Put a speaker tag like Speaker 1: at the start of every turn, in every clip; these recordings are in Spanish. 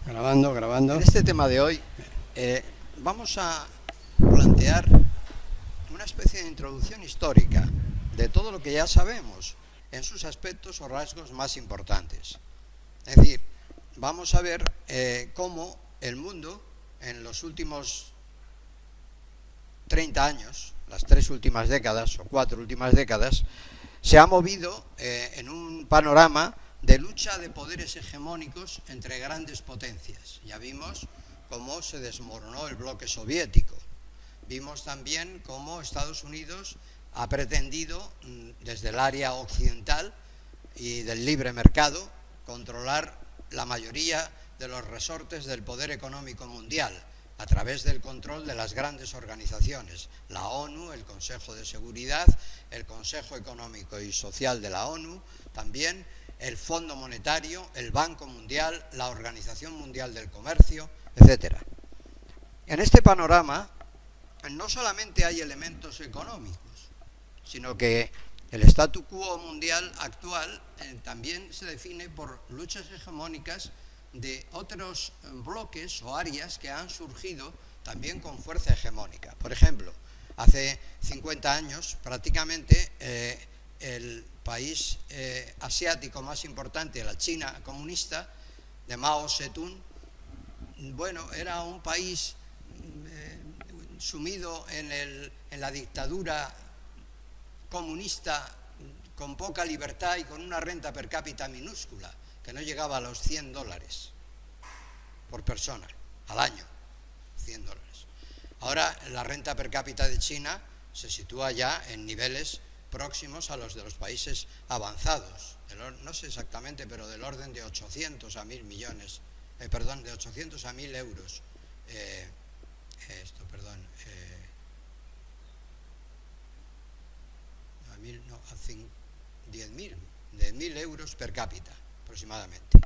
Speaker 1: Grabando, grabando.
Speaker 2: En este tema de hoy vamos a plantear una especie de introducción histórica de todo lo que ya sabemos en sus aspectos o rasgos más importantes. Es decir, vamos a ver cómo el mundo en los últimos 30 años, las 3 últimas décadas o 4 últimas décadas, se ha movido en un panorama de lucha de poderes hegemónicos entre grandes potencias. Ya vimos cómo se desmoronó el bloque soviético. Vimos también cómo Estados Unidos ha pretendido, desde el área occidental y del libre mercado, controlar la mayoría de los resortes del poder económico mundial a través del control de las grandes organizaciones, la ONU, el Consejo de Seguridad, el Consejo Económico y Social de la ONU, también el Fondo Monetario, el Banco Mundial, la Organización Mundial del Comercio, etc. En este panorama no solamente hay elementos económicos, sino que el statu quo mundial actual también se define por luchas hegemónicas de otros bloques o áreas que han surgido también con fuerza hegemónica. Por ejemplo, hace 50 años prácticamente el país asiático más importante, la China comunista, de Mao Zedong, bueno, era un país sumido en la dictadura comunista, con poca libertad y con una renta per cápita minúscula, que no llegaba a los $100 por persona al año, $100. Ahora la renta per cápita de China se sitúa ya en niveles próximos a los de los países avanzados, no sé exactamente, pero del orden de 800 a 1.000 millones, de 800 a 1.000 euros, 10.000 euros per cápita aproximadamente.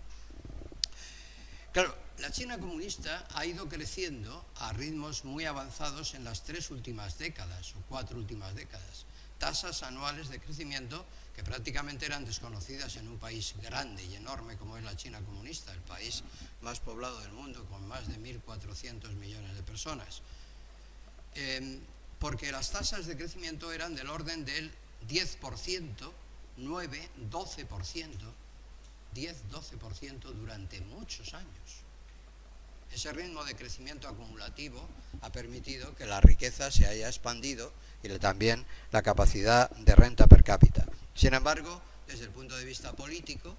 Speaker 2: Claro, la China comunista ha ido creciendo a ritmos muy avanzados en las 3 últimas décadas o 4 últimas décadas. Tasas anuales de crecimiento que prácticamente eran desconocidas en un país grande y enorme como es la China comunista, el país más poblado del mundo, con más de 1.400 millones de personas. Porque las tasas de crecimiento eran del orden del 10%, 9, 12%, 10-12% durante muchos años. Ese ritmo de crecimiento acumulativo ha permitido que la riqueza se haya expandido y también la capacidad de renta per cápita. Sin embargo, desde el punto de vista político,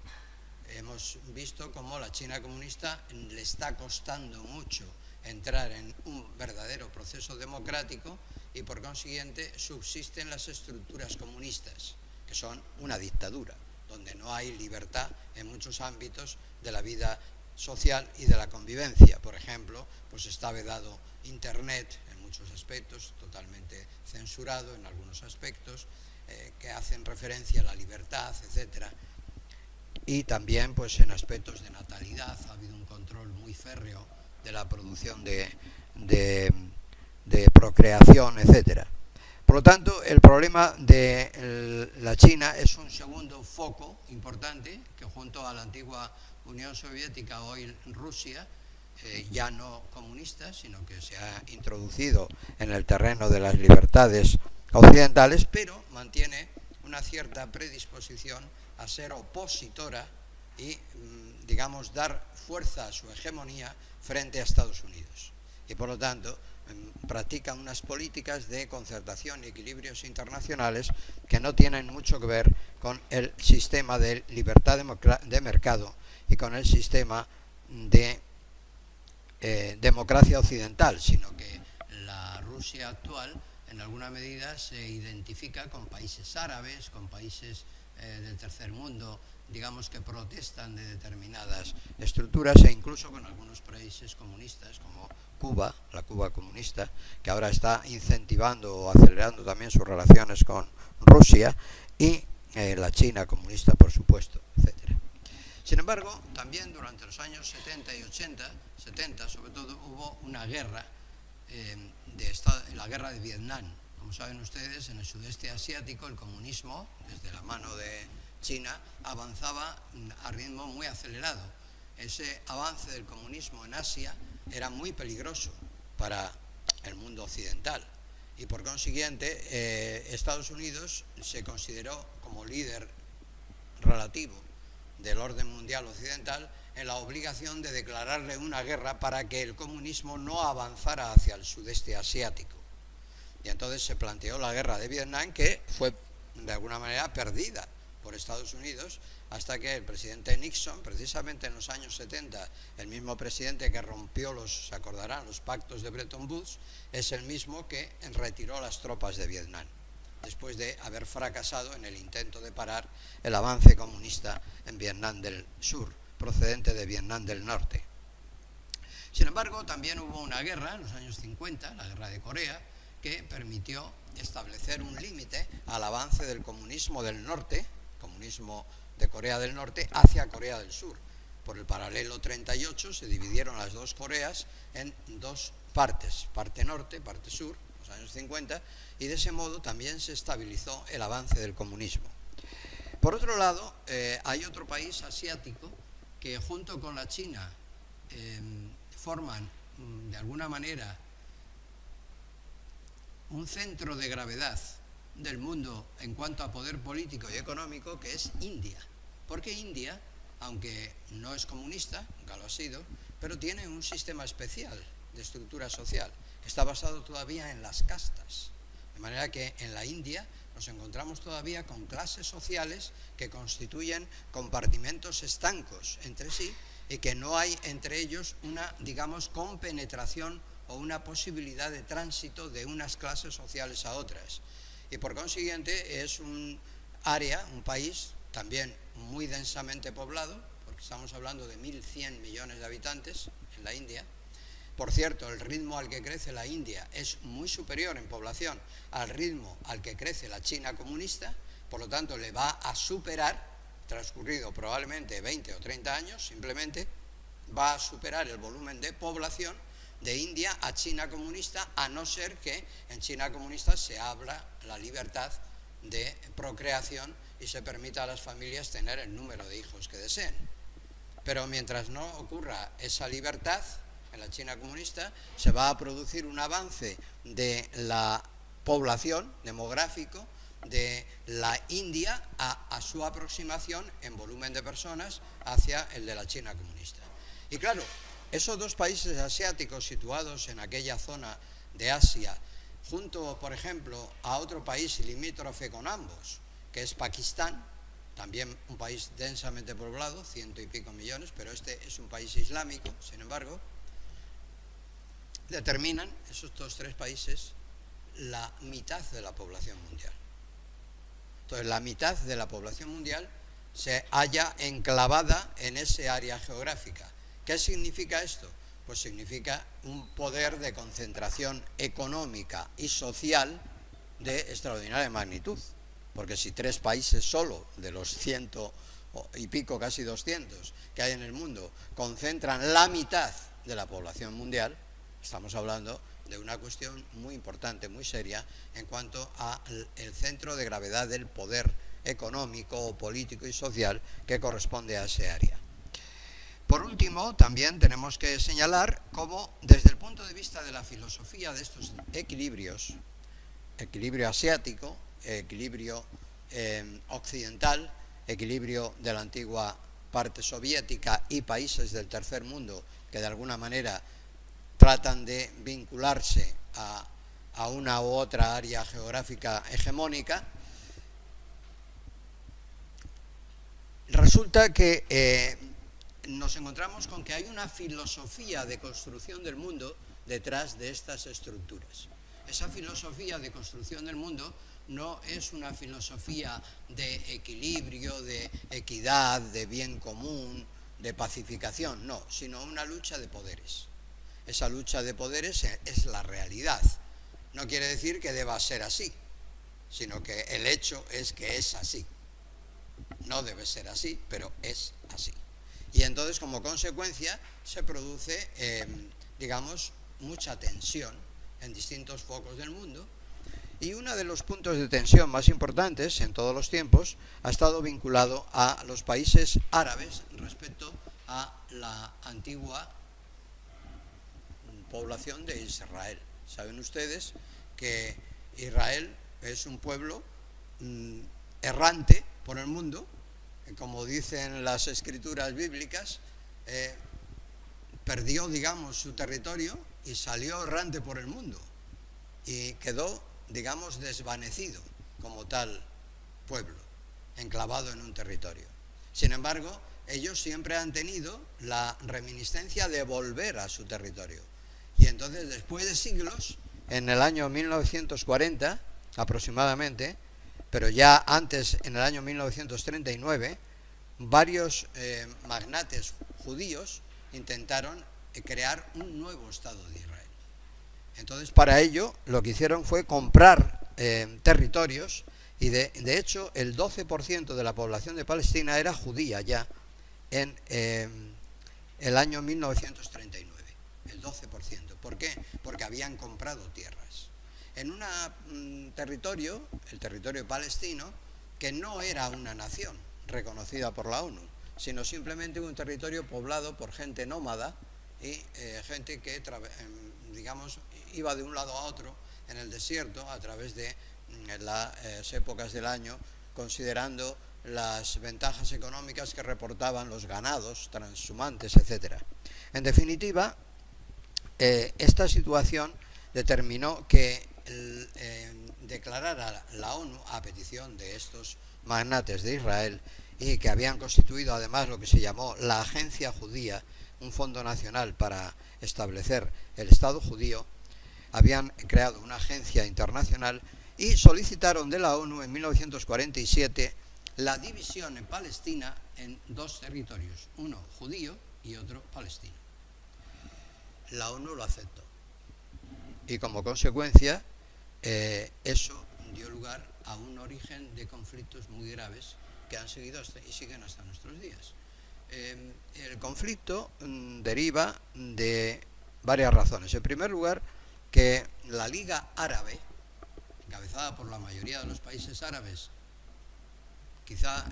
Speaker 2: hemos visto cómo la China comunista le está costando mucho entrar en un verdadero proceso democrático y por consiguiente subsisten las estructuras comunistas, que son una dictadura, donde no hay libertad en muchos ámbitos de la vida social y de la convivencia. Por ejemplo, pues está vedado Internet en muchos aspectos, totalmente censurado en algunos aspectos, que hacen referencia a la libertad, etcétera. Y también pues en aspectos de natalidad ha habido un control muy férreo de la producción de procreación, etcétera. Por lo tanto, el problema de la China es un segundo foco importante que, junto a la antigua Unión Soviética, hoy Rusia, ya no comunista, sino que se ha introducido en el terreno de las libertades occidentales, pero mantiene una cierta predisposición a ser opositora y, digamos, dar fuerza a su hegemonía frente a Estados Unidos. Y por lo tanto practican unas políticas de concertación y equilibrios internacionales que no tienen mucho que ver con el sistema de libertad de mercado y con el sistema de democracia occidental, sino que la Rusia actual en alguna medida se identifica con países árabes, con países del tercer mundo, digamos, que protestan de determinadas estructuras, e incluso con algunos países comunistas como Cuba, la Cuba comunista, que ahora está incentivando o acelerando también sus relaciones con Rusia, y la China comunista, por supuesto, etcétera. Sin embargo, también durante los años 70 y 80, 70 sobre todo, hubo una guerra, la guerra de Vietnam. Como saben ustedes, en el sudeste asiático el comunismo, desde la mano de China, avanzaba a ritmo muy acelerado. ese avance del comunismo en Asia era muy peligroso para el mundo occidental y por consiguiente Estados Unidos se consideró como líder relativo del orden mundial occidental en la obligación de declararle una guerra para que el comunismo no avanzara hacia el sudeste asiático. Y entonces se planteó la guerra de Vietnam, que fue de alguna manera perdida por Estados Unidos, hasta que el presidente Nixon, precisamente en los años 70, el mismo presidente que rompió se acordarán, los pactos de Bretton Woods, es el mismo que retiró las tropas de Vietnam, después de haber fracasado en el intento de parar el avance comunista en Vietnam del Sur, procedente de Vietnam del Norte. Sin embargo, también hubo una guerra en los años 50, la guerra de Corea, que permitió establecer un límite al avance del comunismo del norte, comunismo de Corea del Norte, hacia Corea del Sur. Por el paralelo 38 se dividieron las dos Coreas en dos partes, parte norte, parte sur, en los años 50, y de ese modo también se estabilizó el avance del comunismo. Por otro lado, hay otro país asiático que junto con la China forman de alguna manera un centro de gravedad del mundo en cuanto a poder político y económico, que es India. Porque India, aunque no es comunista, nunca lo ha sido, pero tiene un sistema especial de estructura social, que está basado todavía en las castas. De manera que en la India nos encontramos todavía con clases sociales que constituyen compartimentos estancos entre sí y que no hay entre ellos una, digamos, compenetración o una posibilidad de tránsito de unas clases sociales a otras. Y por consiguiente es un área, un país también muy densamente poblado, porque estamos hablando de 1.100 millones de habitantes en la India. Por cierto, el ritmo al que crece la India es muy superior en población al ritmo al que crece la China comunista, por lo tanto le va a superar, transcurrido probablemente 20 o 30 años, simplemente va a superar el volumen de población de India a China comunista, a no ser que en China comunista se abra la libertad de procreación y se permita a las familias tener el número de hijos que deseen. Pero mientras no ocurra esa libertad en la China comunista, se va a producir un avance de la población demográfico de la India a su aproximación en volumen de personas hacia el de la China comunista. Y claro, esos dos países asiáticos situados en aquella zona de Asia, junto, por ejemplo, a otro país limítrofe con ambos, que es Pakistán, también un país densamente poblado, 100 y pico millones, pero este es un país islámico, sin embargo, determinan, esos dos tres países, la mitad de la población mundial. Entonces, la mitad de la población mundial se halla enclavada en ese área geográfica. ¿Qué significa esto? Pues significa un poder de concentración económica y social de extraordinaria magnitud. Porque si tres países solo, de los 100 y pico, casi 200 que hay en el mundo, concentran la mitad de la población mundial, estamos hablando de una cuestión muy importante, muy seria, en cuanto al centro de gravedad del poder económico, político y social que corresponde a ese área. Por último, también tenemos que señalar cómo, desde el punto de vista de la filosofía de estos equilibrios, equilibrio asiático, equilibrio occidental, equilibrio de la antigua parte soviética y países del tercer mundo que de alguna manera tratan de vincularse a una u otra área geográfica hegemónica, resulta que nos encontramos con que hay una filosofía de construcción del mundo detrás de estas estructuras. Esa filosofía de construcción del mundo no es una filosofía de equilibrio, de equidad, de bien común, de pacificación, no, sino una lucha de poderes. Esa lucha de poderes es la realidad. No quiere decir que deba ser así, sino que el hecho es que es así. No debe ser así, pero es así. Y entonces, como consecuencia, se produce, digamos, mucha tensión en distintos focos del mundo. Y uno de los puntos de tensión más importantes en todos los tiempos ha estado vinculado a los países árabes respecto a la antigua población de Israel. Saben ustedes que Israel es un pueblo errante por el mundo, como dicen las escrituras bíblicas, perdió, digamos, su territorio y salió errante por el mundo y quedó, digamos, desvanecido como tal pueblo, enclavado en un territorio. Sin embargo, ellos siempre han tenido la reminiscencia de volver a su territorio. Y entonces, después de siglos, en el año 1940 aproximadamente, pero ya antes, en el año 1939, varios magnates judíos intentaron crear un nuevo Estado de Israel. Entonces, para ello, lo que hicieron fue comprar territorios, y de hecho, el 12% de la población de Palestina era judía ya en el año 1939, el 12%. ¿Por qué? Porque habían comprado tierras. En un territorio, el territorio palestino, que no era una nación reconocida por la ONU, sino simplemente un territorio poblado por gente nómada y gente que, digamos, iba de un lado a otro en el desierto a través de las épocas del año, considerando las ventajas económicas que reportaban los ganados transhumantes, etc. En definitiva, esta situación determinó que declarara la ONU, a petición de estos magnates de Israel, y que habían constituido además lo que se llamó la Agencia Judía, un fondo nacional para establecer el Estado judío, habían creado una agencia internacional y solicitaron de la ONU en 1947 la división en Palestina en dos territorios, uno judío y otro palestino. La ONU lo aceptó y como consecuencia eso dio lugar a un origen de conflictos muy graves que han seguido y siguen hasta nuestros días. El conflicto deriva de varias razones. En primer lugar, que la Liga Árabe, encabezada por la mayoría de los países árabes, quizá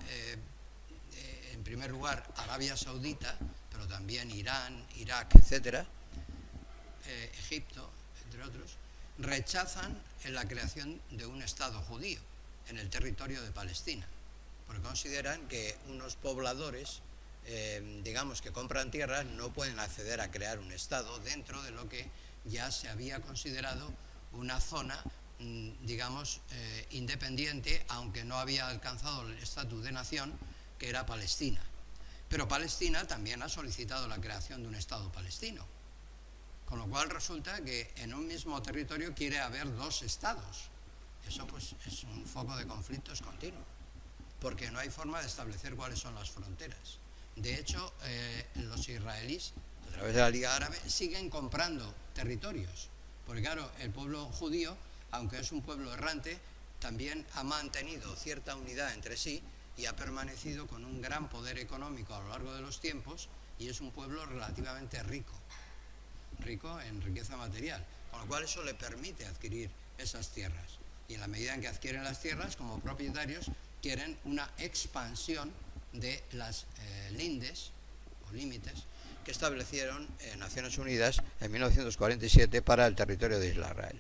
Speaker 2: en primer lugar Arabia Saudita, pero también Irán, Irak, etcétera, Egipto, entre otros, rechazan la creación de un Estado judío en el territorio de Palestina, porque consideran que unos pobladores, digamos, que compran tierras, no pueden acceder a crear un Estado dentro de lo que ya se había considerado una zona, digamos, independiente, aunque no había alcanzado el estatus de nación, que era Palestina. Pero Palestina también ha solicitado la creación de un Estado palestino, con lo cual resulta que en un mismo territorio quiere haber dos estados. Eso pues es un foco de conflictos continuo, porque no hay forma de establecer cuáles son las fronteras. De hecho, los israelíes, a través de la Liga Árabe, siguen comprando territorios, porque claro, el pueblo judío, aunque es un pueblo errante, también ha mantenido cierta unidad entre sí y ha permanecido con un gran poder económico a lo largo de los tiempos, y es un pueblo relativamente rico en riqueza material, con lo cual eso le permite adquirir esas tierras, y en la medida en que adquieren las tierras, como propietarios quieren una expansión de las lindes o límites que establecieron Naciones Unidas en 1947 para el territorio de Israel.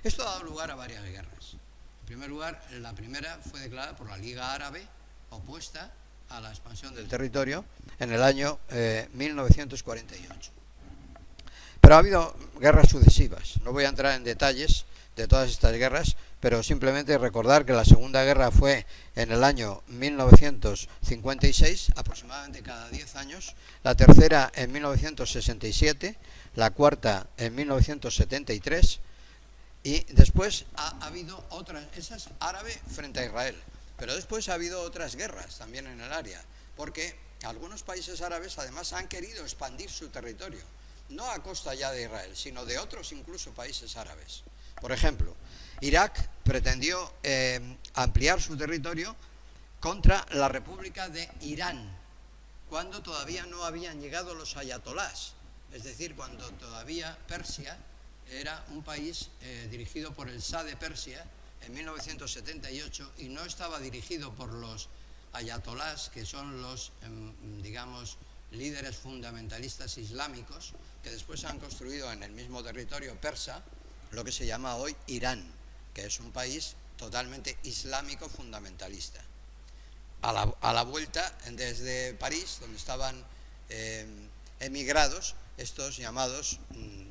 Speaker 2: Esto ha dado lugar a varias guerras. En primer lugar, la primera fue declarada por la Liga Árabe, opuesta a la expansión del territorio, en el año 1948. Pero ha habido guerras sucesivas. No voy a entrar en detalles de todas estas guerras, pero simplemente recordar que la Segunda Guerra fue en el año 1956, aproximadamente cada 10 años, la tercera en 1967, la cuarta en 1973, y después ha habido otras, esa es árabe frente a Israel, pero después ha habido otras guerras también en el área, porque algunos países árabes además han querido expandir su territorio, no a costa ya de Israel, sino de otros incluso países árabes. Por ejemplo, Irak pretendió ampliar su territorio contra la República de Irán, cuando todavía no habían llegado los ayatolás, es decir, cuando todavía Persia era un país dirigido por el Shah de Persia en 1978 y no estaba dirigido por los ayatolás, que son los, digamos, líderes fundamentalistas islámicos que después han construido en el mismo territorio persa lo que se llama hoy Irán, que es un país totalmente islámico fundamentalista. A la vuelta, desde París, donde estaban emigrados estos llamados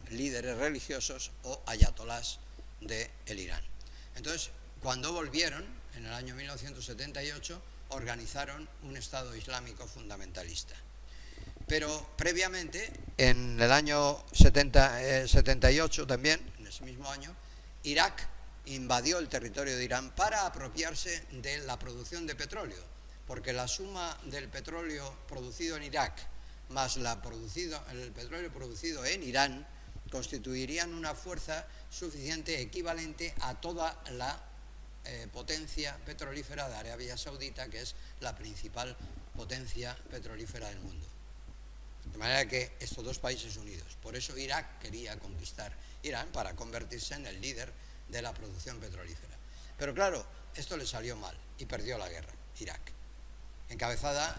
Speaker 2: líderes religiosos o ayatolás del Irán. Entonces, cuando volvieron, en el año 1978, organizaron un Estado islámico fundamentalista. Pero previamente, en el año 78 también, en ese mismo año, Irak invadió el territorio de Irán para apropiarse de la producción de petróleo, porque la suma del petróleo producido en Irak más el petróleo producido en Irán constituirían una fuerza suficiente, equivalente a toda la potencia petrolífera de Arabia Saudita, que es la principal potencia petrolífera del mundo. De manera que estos dos países unidos. Por eso Irak quería conquistar Irán para convertirse en el líder de la producción petrolífera. Pero claro, esto le salió mal y perdió la guerra, Irak. Encabezada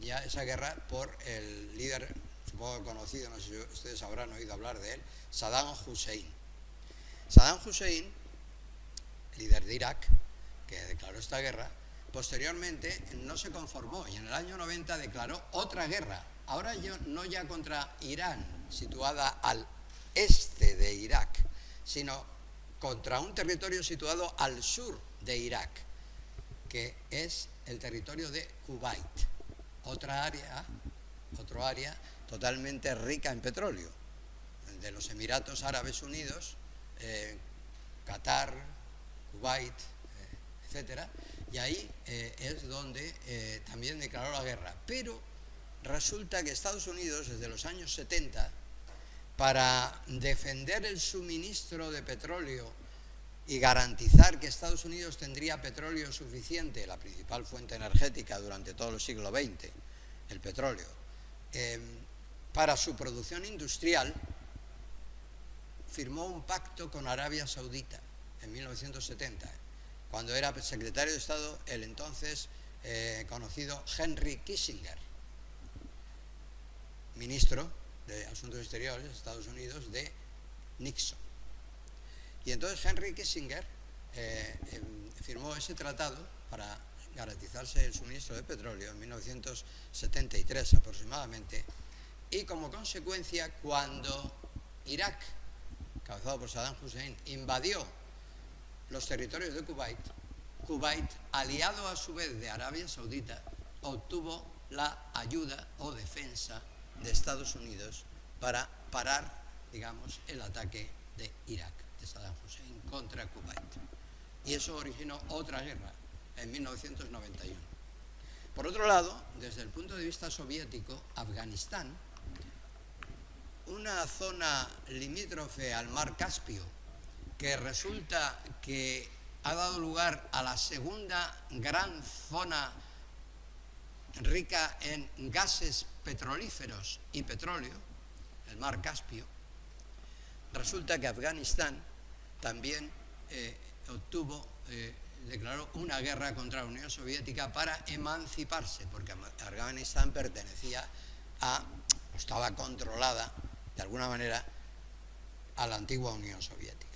Speaker 2: ya esa guerra por el líder, supongo conocido, no sé si ustedes habrán oído hablar de él, Saddam Hussein. Saddam Hussein, líder de Irak, que declaró esta guerra, posteriormente no se conformó y en el año 90 declaró otra guerra. Ahora no ya contra Irán, situada al este de Irak, sino contra un territorio situado al sur de Irak, que es el territorio de Kuwait, otro área totalmente rica en petróleo, de los Emiratos Árabes Unidos, Qatar, Kuwait, etcétera, y ahí es donde también declaró la guerra. Pero resulta que Estados Unidos, desde los años 70, para defender el suministro de petróleo y garantizar que Estados Unidos tendría petróleo suficiente, la principal fuente energética durante todo el siglo XX, el petróleo, para su producción industrial, firmó un pacto con Arabia Saudita en 1970, cuando era secretario de Estado el entonces conocido Henry Kissinger, ministro de Asuntos Exteriores de Estados Unidos de Nixon. Y entonces Henry Kissinger firmó ese tratado para garantizarse el suministro de petróleo en 1973 aproximadamente, y como consecuencia, cuando Irak, encabezado por Saddam Hussein, invadió los territorios de Kuwait, Kuwait, aliado a su vez de Arabia Saudita, obtuvo la ayuda o defensa de Estados Unidos para parar, digamos, el ataque de Irak, de Saddam Hussein, contra Kuwait. Y eso originó otra guerra en 1991. Por otro lado, desde el punto de vista soviético, Afganistán, una zona limítrofe al mar Caspio, que resulta que ha dado lugar a la segunda gran zona rica en gases petrolíferos y petróleo, el mar Caspio. Resulta que Afganistán también declaró una guerra contra la Unión Soviética para emanciparse, porque Afganistán estaba controlada de alguna manera a la antigua Unión Soviética.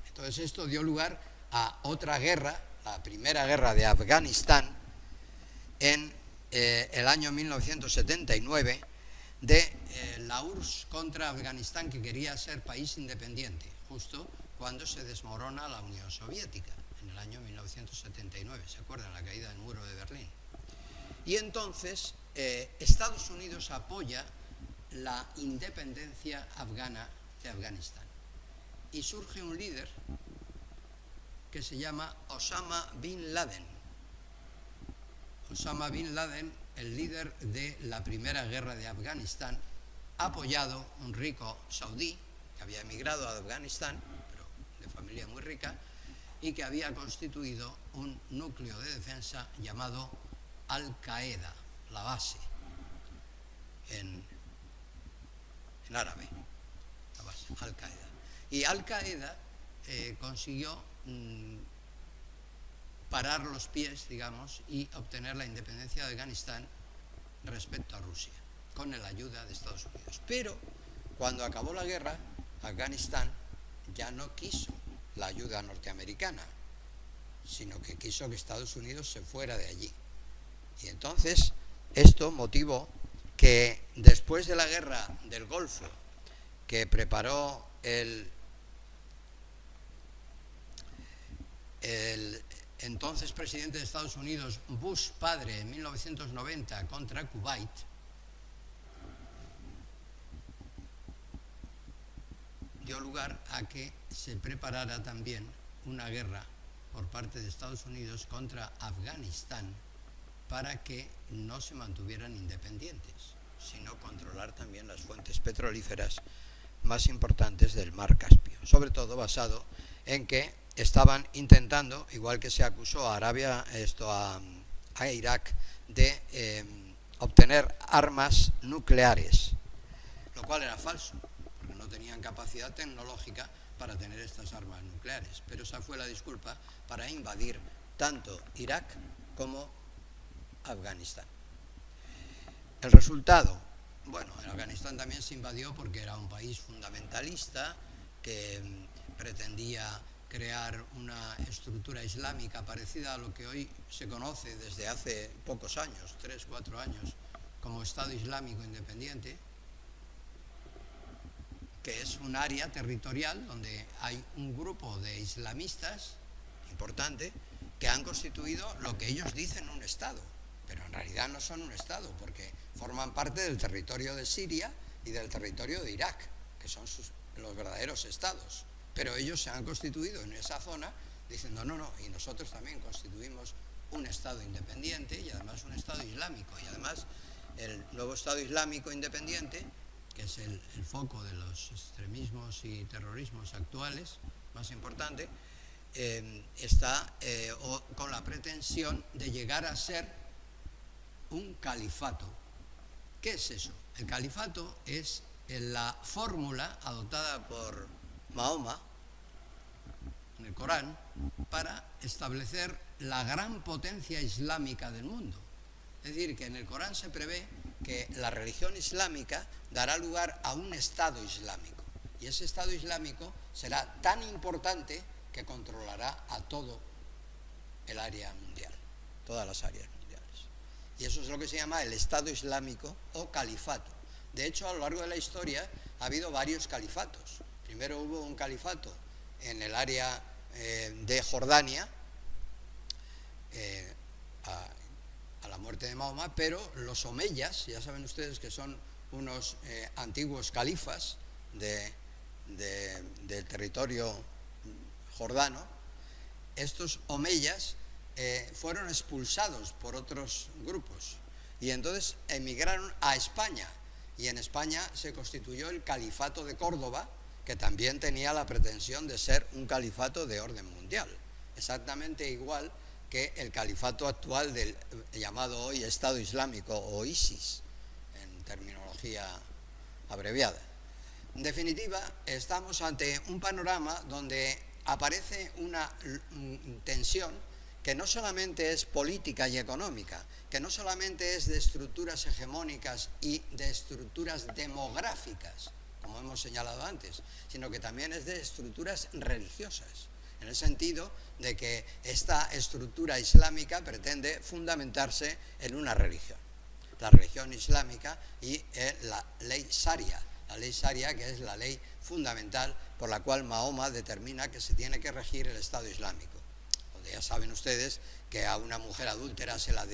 Speaker 2: Entonces esto dio lugar a otra guerra, la primera guerra de Afganistán, en el año 1979, de la URSS contra Afganistán, que quería ser país independiente, justo cuando se desmorona la Unión Soviética, en el año 1979, ¿se acuerdan? La caída del muro de Berlín. Y entonces Estados Unidos apoya la independencia afgana de Afganistán. Y surge un líder que se llama Osama Bin Laden. Osama Bin Laden, el líder de la primera guerra de Afganistán, apoyado un rico saudí que había emigrado a Afganistán, pero de familia muy rica, y que había constituido un núcleo de defensa llamado Al-Qaeda, la base, en árabe, la base, Al-Qaeda. Y Al-Qaeda consiguió parar los pies, digamos, y obtener la independencia de Afganistán respecto a Rusia, con la ayuda de Estados Unidos. Pero cuando acabó la guerra, Afganistán ya no quiso la ayuda norteamericana, sino que quiso que Estados Unidos se fuera de allí. Y entonces esto motivó que después de la guerra del Golfo, que preparó el entonces presidente de Estados Unidos, Bush padre, en 1990 contra Kuwait, dio lugar a que se preparara también una guerra por parte de Estados Unidos contra Afganistán para que no se mantuvieran independientes, sino controlar también las fuentes petrolíferas más importantes del mar Caspio, sobre todo basado en que estaban intentando, igual que se acusó a Arabia, a Irak, de obtener armas nucleares, lo cual era falso, porque no tenían capacidad tecnológica para tener estas armas nucleares, pero esa fue la disculpa para invadir tanto Irak como Afganistán. El resultado, bueno, en Afganistán también se invadió porque era un país fundamentalista que pretendía crear una estructura islámica parecida a lo que hoy se conoce desde hace pocos años, 3, 4 años, como Estado Islámico Independiente, que es un área territorial donde hay un grupo de islamistas importante que han constituido lo que ellos dicen un Estado, pero en realidad no son un Estado, porque forman parte del territorio de Siria y del territorio de Irak, que son los verdaderos estados. Pero ellos se han constituido en esa zona diciendo no, y nosotros también constituimos un Estado independiente y además un Estado islámico. Y además el nuevo Estado Islámico Independiente, que es el foco de los extremismos y terrorismos actuales, más importante, está con la pretensión de llegar a ser un califato. ¿Qué es eso? El califato es la fórmula adoptada por Mahoma en el Corán para establecer la gran potencia islámica del mundo. Es decir, que en el Corán se prevé que la religión islámica dará lugar a un Estado islámico, y ese Estado islámico será tan importante que controlará a todo el área mundial, todas las áreas mundiales. Y eso es lo que se llama el Estado Islámico o califato. De hecho, a lo largo de la historia ha habido varios califatos. Primero hubo un califato en el área de Jordania, a la muerte de Mahoma, pero los omeyas, ya saben ustedes que son unos antiguos califas del territorio jordano. Estos omeyas fueron expulsados por otros grupos y entonces emigraron a España, y en España se constituyó el Califato de Córdoba, que también tenía la pretensión de ser un califato de orden mundial, exactamente igual que el califato actual del llamado hoy Estado Islámico o ISIS, en terminología abreviada. En definitiva, estamos ante un panorama donde aparece una tensión que no solamente es política y económica, que no solamente es de estructuras hegemónicas y de estructuras demográficas, como hemos señalado antes, sino que también es de estructuras religiosas, en el sentido de que esta estructura islámica pretende fundamentarse en una religión, la religión islámica y la ley sharia, que es la ley fundamental por la cual Mahoma determina que se tiene que regir el Estado Islámico. Donde ya saben ustedes que a una mujer adúltera se la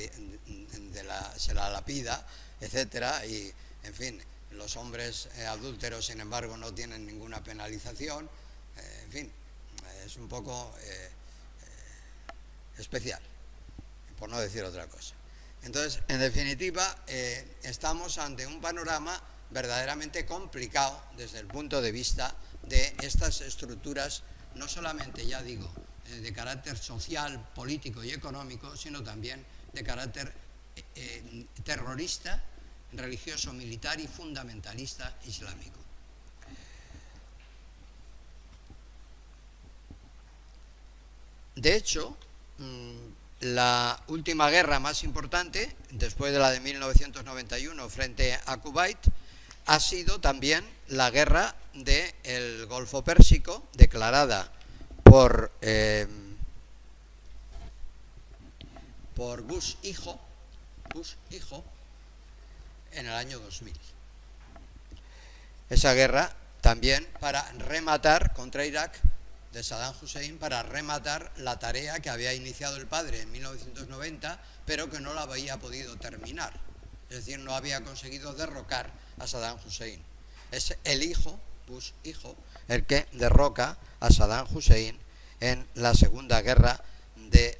Speaker 2: lapida, etcétera, y en fin, los hombres adúlteros, sin embargo, no tienen ninguna penalización, en fin, es un poco especial, por no decir otra cosa. Entonces, en definitiva, estamos ante un panorama verdaderamente complicado desde el punto de vista de estas estructuras, no solamente, ya digo, de carácter social, político y económico, sino también de carácter terrorista, religioso, militar y fundamentalista islámico. De hecho, la última guerra más importante, después de la de 1991 frente a Kuwait, ha sido también la guerra del Golfo Pérsico, declarada por Bush hijo, en el año 2000. Esa guerra también para rematar contra Irak de Saddam Hussein, para rematar la tarea que había iniciado el padre en 1990, pero que no la había podido terminar. Es decir, no había conseguido derrocar a Saddam Hussein. Es el hijo, Bush hijo, el que derroca a Saddam Hussein en la Segunda Guerra de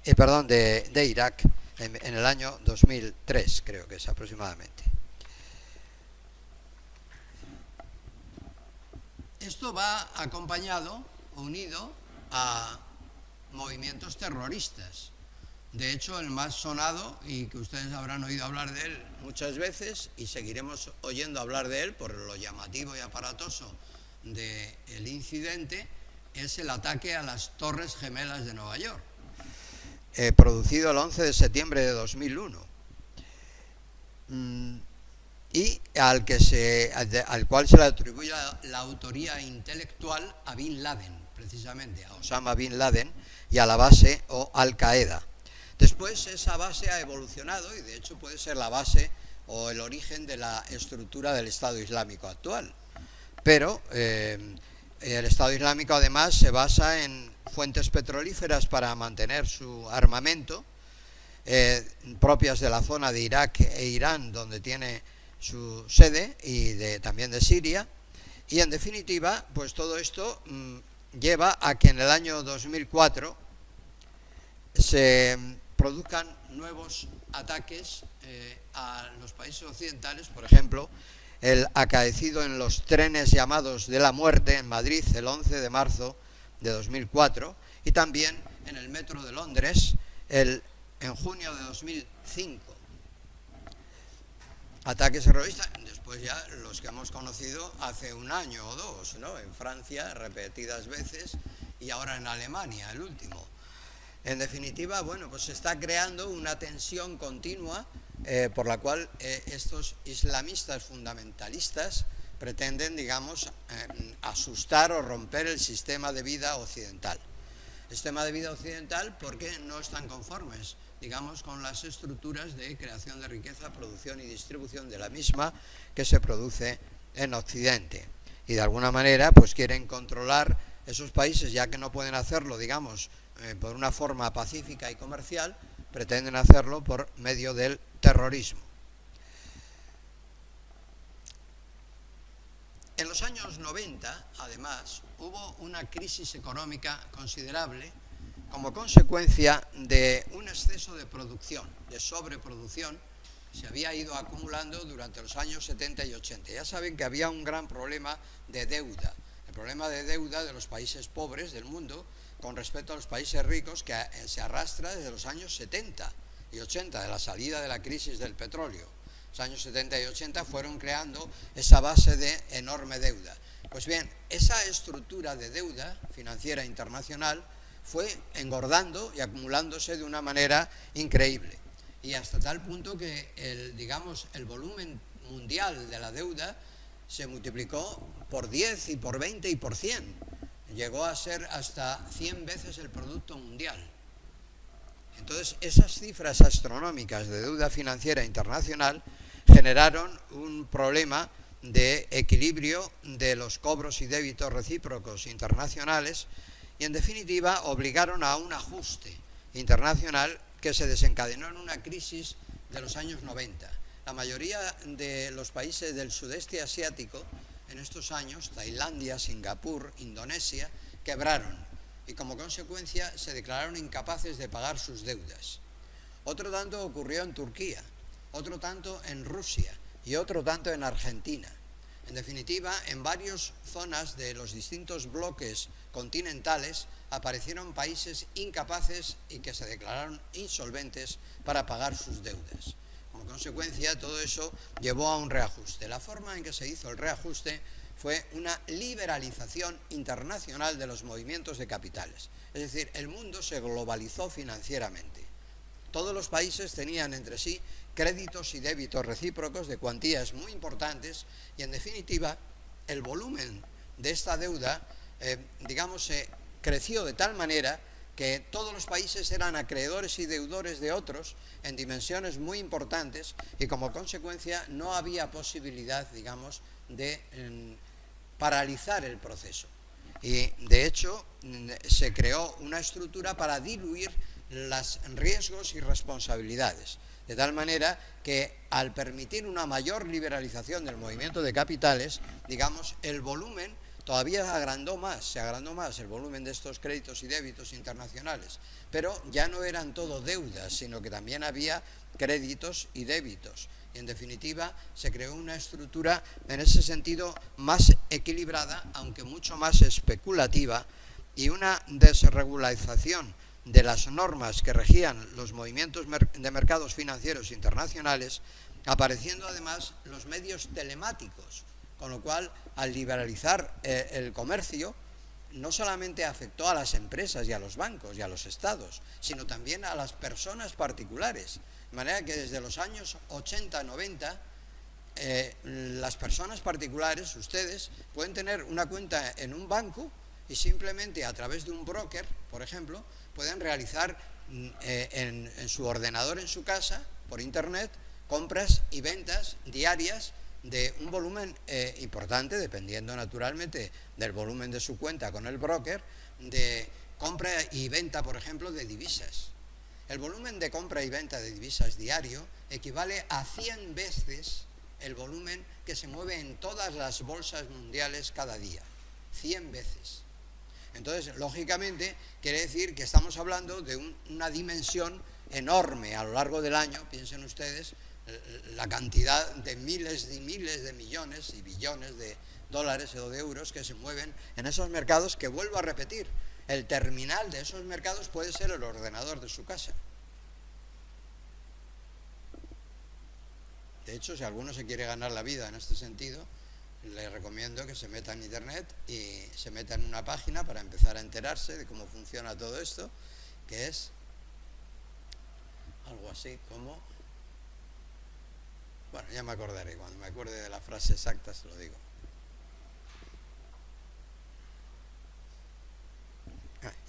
Speaker 2: de Irak, en el año 2003, creo que es aproximadamente. Esto va acompañado, unido a movimientos terroristas. De hecho, el más sonado, y que ustedes habrán oído hablar de él muchas veces, y seguiremos oyendo hablar de él por lo llamativo y aparatoso del incidente, es el ataque a las Torres Gemelas de Nueva York, producido el 11 de septiembre de 2001. Y al cual se le atribuye la autoría intelectual a Bin Laden, precisamente, a Osama Bin Laden y a la base o Al-Qaeda. Después esa base ha evolucionado y de hecho puede ser la base o el origen de la estructura del Estado Islámico actual. Pero el Estado Islámico además se basa en fuentes petrolíferas para mantener su armamento, propias de la zona de Irak e Irán, donde tiene su sede, y también de Siria, y en definitiva pues todo esto lleva a que en el año 2004 se produzcan nuevos ataques a los países occidentales. Por ejemplo, el acaecido en los trenes llamados de la muerte en Madrid el 11 de marzo de 2004, y también en el metro de Londres en junio de 2005. Ataques terroristas, después ya los que hemos conocido hace un año o dos, ¿no? En Francia repetidas veces y ahora en Alemania el último. En definitiva, bueno, pues se está creando una tensión continua por la cual estos islamistas fundamentalistas pretenden, digamos, asustar o romper el sistema de vida occidental. El sistema de vida occidental porque no están conformes, digamos, con las estructuras de creación de riqueza, producción y distribución de la misma que se produce en Occidente. Y de alguna manera pues quieren controlar esos países, ya que no pueden hacerlo, digamos, por una forma pacífica y comercial, pretenden hacerlo por medio del terrorismo. En los años 90, además, hubo una crisis económica considerable como consecuencia de un exceso de producción, de sobreproducción, se había ido acumulando durante los años 70 y 80. Ya saben que había un gran problema de deuda, el problema de deuda de los países pobres del mundo con respecto a los países ricos, que se arrastra desde los años 70 y 80, de la salida de la crisis del petróleo. Los años 70 y 80 fueron creando esa base de enorme deuda. Pues bien, esa estructura de deuda financiera internacional fue engordando y acumulándose de una manera increíble, y hasta tal punto que el volumen mundial de la deuda se multiplicó por 10 y por 20 y por 100, llegó a ser hasta 100 veces el producto mundial. Entonces esas cifras astronómicas de deuda financiera internacional generaron un problema de equilibrio de los cobros y débitos recíprocos internacionales, y en definitiva obligaron a un ajuste internacional que se desencadenó en una crisis de los años 90. La mayoría de los países del sudeste asiático en estos años, Tailandia, Singapur, Indonesia, quebraron y como consecuencia se declararon incapaces de pagar sus deudas. Otro tanto ocurrió en Turquía, otro tanto en Rusia y otro tanto en Argentina. En definitiva, en varias zonas de los distintos bloques continentales aparecieron países incapaces y que se declararon insolventes para pagar sus deudas. Como consecuencia, todo eso llevó a un reajuste. La forma en que se hizo el reajuste fue una liberalización internacional de los movimientos de capitales. Es decir, el mundo se globalizó financieramente. Todos los países tenían entre sí créditos y débitos recíprocos de cuantías muy importantes y, en definitiva, el volumen de esta deuda, creció de tal manera que todos los países eran acreedores y deudores de otros en dimensiones muy importantes y, como consecuencia, no había posibilidad, de paralizar el proceso. Y, de hecho, se creó una estructura para diluir los riesgos y responsabilidades, de tal manera que, al permitir una mayor liberalización del movimiento de capitales, el volumen todavía se agrandó más el volumen de estos créditos y débitos internacionales, pero ya no eran todo deudas, sino que también había créditos y débitos. Y, en definitiva, se creó una estructura en ese sentido más equilibrada, aunque mucho más especulativa, y una desregularización de las normas que regían los movimientos de mercados financieros internacionales, apareciendo además los medios telemáticos, con lo cual, al liberalizar el comercio, no solamente afectó a las empresas y a los bancos y a los estados, sino también a las personas particulares. De manera que desde los años 80-90, las personas particulares, ustedes, pueden tener una cuenta en un banco y simplemente a través de un broker, por ejemplo, pueden realizar en su ordenador en su casa, por internet, compras y ventas diarias de un volumen importante, dependiendo naturalmente del volumen de su cuenta con el broker, de compra y venta, por ejemplo, de divisas. El volumen de compra y venta de divisas diario equivale a 100 veces el volumen que se mueve en todas las bolsas mundiales cada día. 100 veces. Entonces, lógicamente, quiere decir que estamos hablando de una dimensión enorme a lo largo del año. Piensen ustedes la cantidad de miles y miles de millones y billones de dólares o de euros que se mueven en esos mercados, que, vuelvo a repetir, el terminal de esos mercados puede ser el ordenador de su casa. De hecho, si alguno se quiere ganar la vida en este sentido, le recomiendo que se meta en internet y se meta en una página para empezar a enterarse de cómo funciona todo esto, que es algo así como... Bueno, ya me acordaré, cuando me acuerde de la frase exacta se lo digo.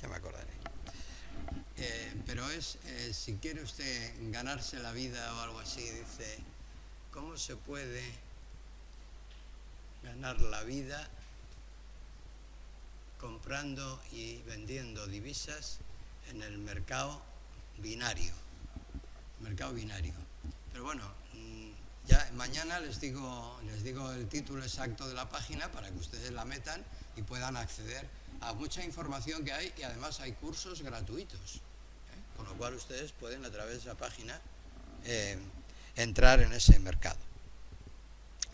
Speaker 2: Ya me acordaré. Pero si quiere usted ganarse la vida o algo así, dice, ¿cómo se puede ganar la vida comprando y vendiendo divisas en el mercado binario? Pero bueno, ya mañana les digo el título exacto de la página para que ustedes la metan y puedan acceder a mucha información que hay, y además hay cursos gratuitos, con lo cual ustedes pueden, a través de esa página, entrar en ese mercado.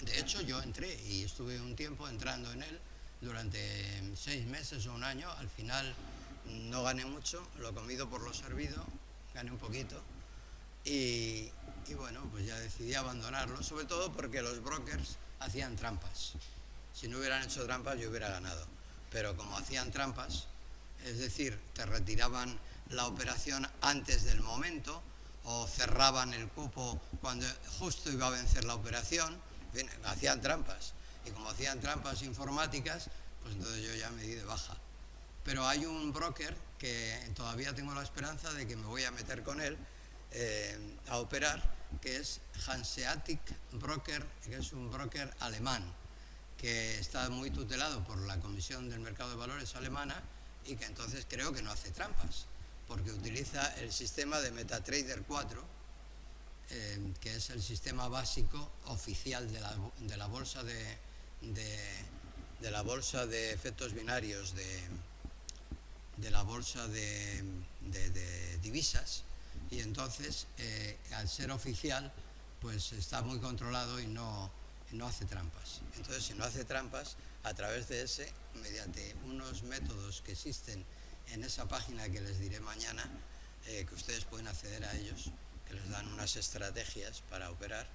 Speaker 2: De hecho, yo entré y estuve un tiempo entrando en él durante 6 meses o un año. Al final no gané mucho, lo comido por lo servido, gané un poquito y bueno, pues ya decidí abandonarlo, sobre todo porque los brokers hacían trampas. Si no hubieran hecho trampas yo hubiera ganado, pero como hacían trampas, es decir, te retiraban la operación antes del momento o cerraban el cupo cuando justo iba a vencer la operación, en fin, hacían trampas. Y como hacían trampas informáticas, pues entonces yo ya me di de baja. Pero hay un broker que todavía tengo la esperanza de que me voy a meter con él a operar, que es Hanseatic Broker, que es un broker alemán, que está muy tutelado por la Comisión del Mercado de Valores alemana y que entonces creo que no hace trampas, porque utiliza el sistema de MetaTrader 4, que es el sistema básico oficial de la bolsa de la bolsa de efectos binarios de la bolsa de divisas, y entonces al ser oficial pues está muy controlado y no hace trampas. Entonces, si no hace trampas, a través de ese, mediante unos métodos que existen en esa página que les diré mañana, que ustedes pueden acceder a ellos, que les dan unas estrategias para operar,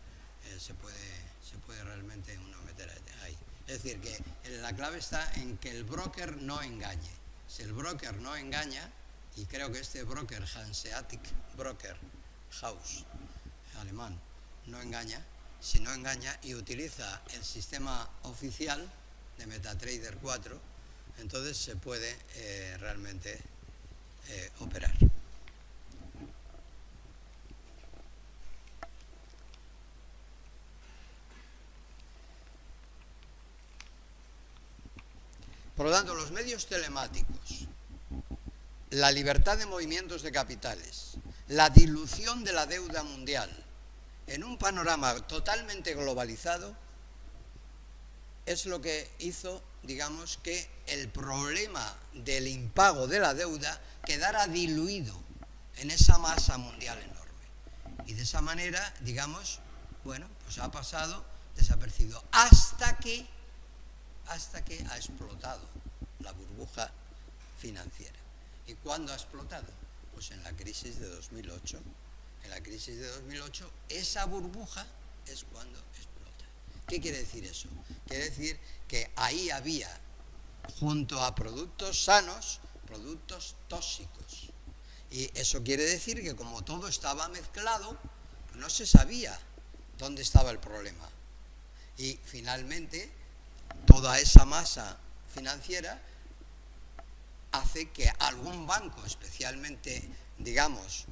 Speaker 2: se puede realmente uno meter ahí. Es decir, que la clave está en que el broker no engañe. Si el broker no engaña, y creo que este broker, Hanseatic Broker House, alemán, no engaña, si no engaña y utiliza el sistema oficial de MetaTrader 4, entonces se puede realmente operar. Por lo tanto, los medios telemáticos, la libertad de movimientos de capitales, la dilución de la deuda mundial, en un panorama totalmente globalizado, es lo que hizo, digamos, que el problema del impago de la deuda quedara diluido en esa masa mundial enorme. Y de esa manera, digamos, bueno, pues ha pasado desapercibido hasta que ha explotado la burbuja financiera. ¿Y cuándo ha explotado? Pues en la crisis de 2008. En la crisis de 2008, esa burbuja es cuando explota. ¿Qué quiere decir eso? Quiere decir que ahí había, junto a productos sanos, productos tóxicos. Y eso quiere decir que como todo estaba mezclado, no se sabía dónde estaba el problema. Y finalmente, toda esa masa financiera hace que algún banco, especialmente, digamos,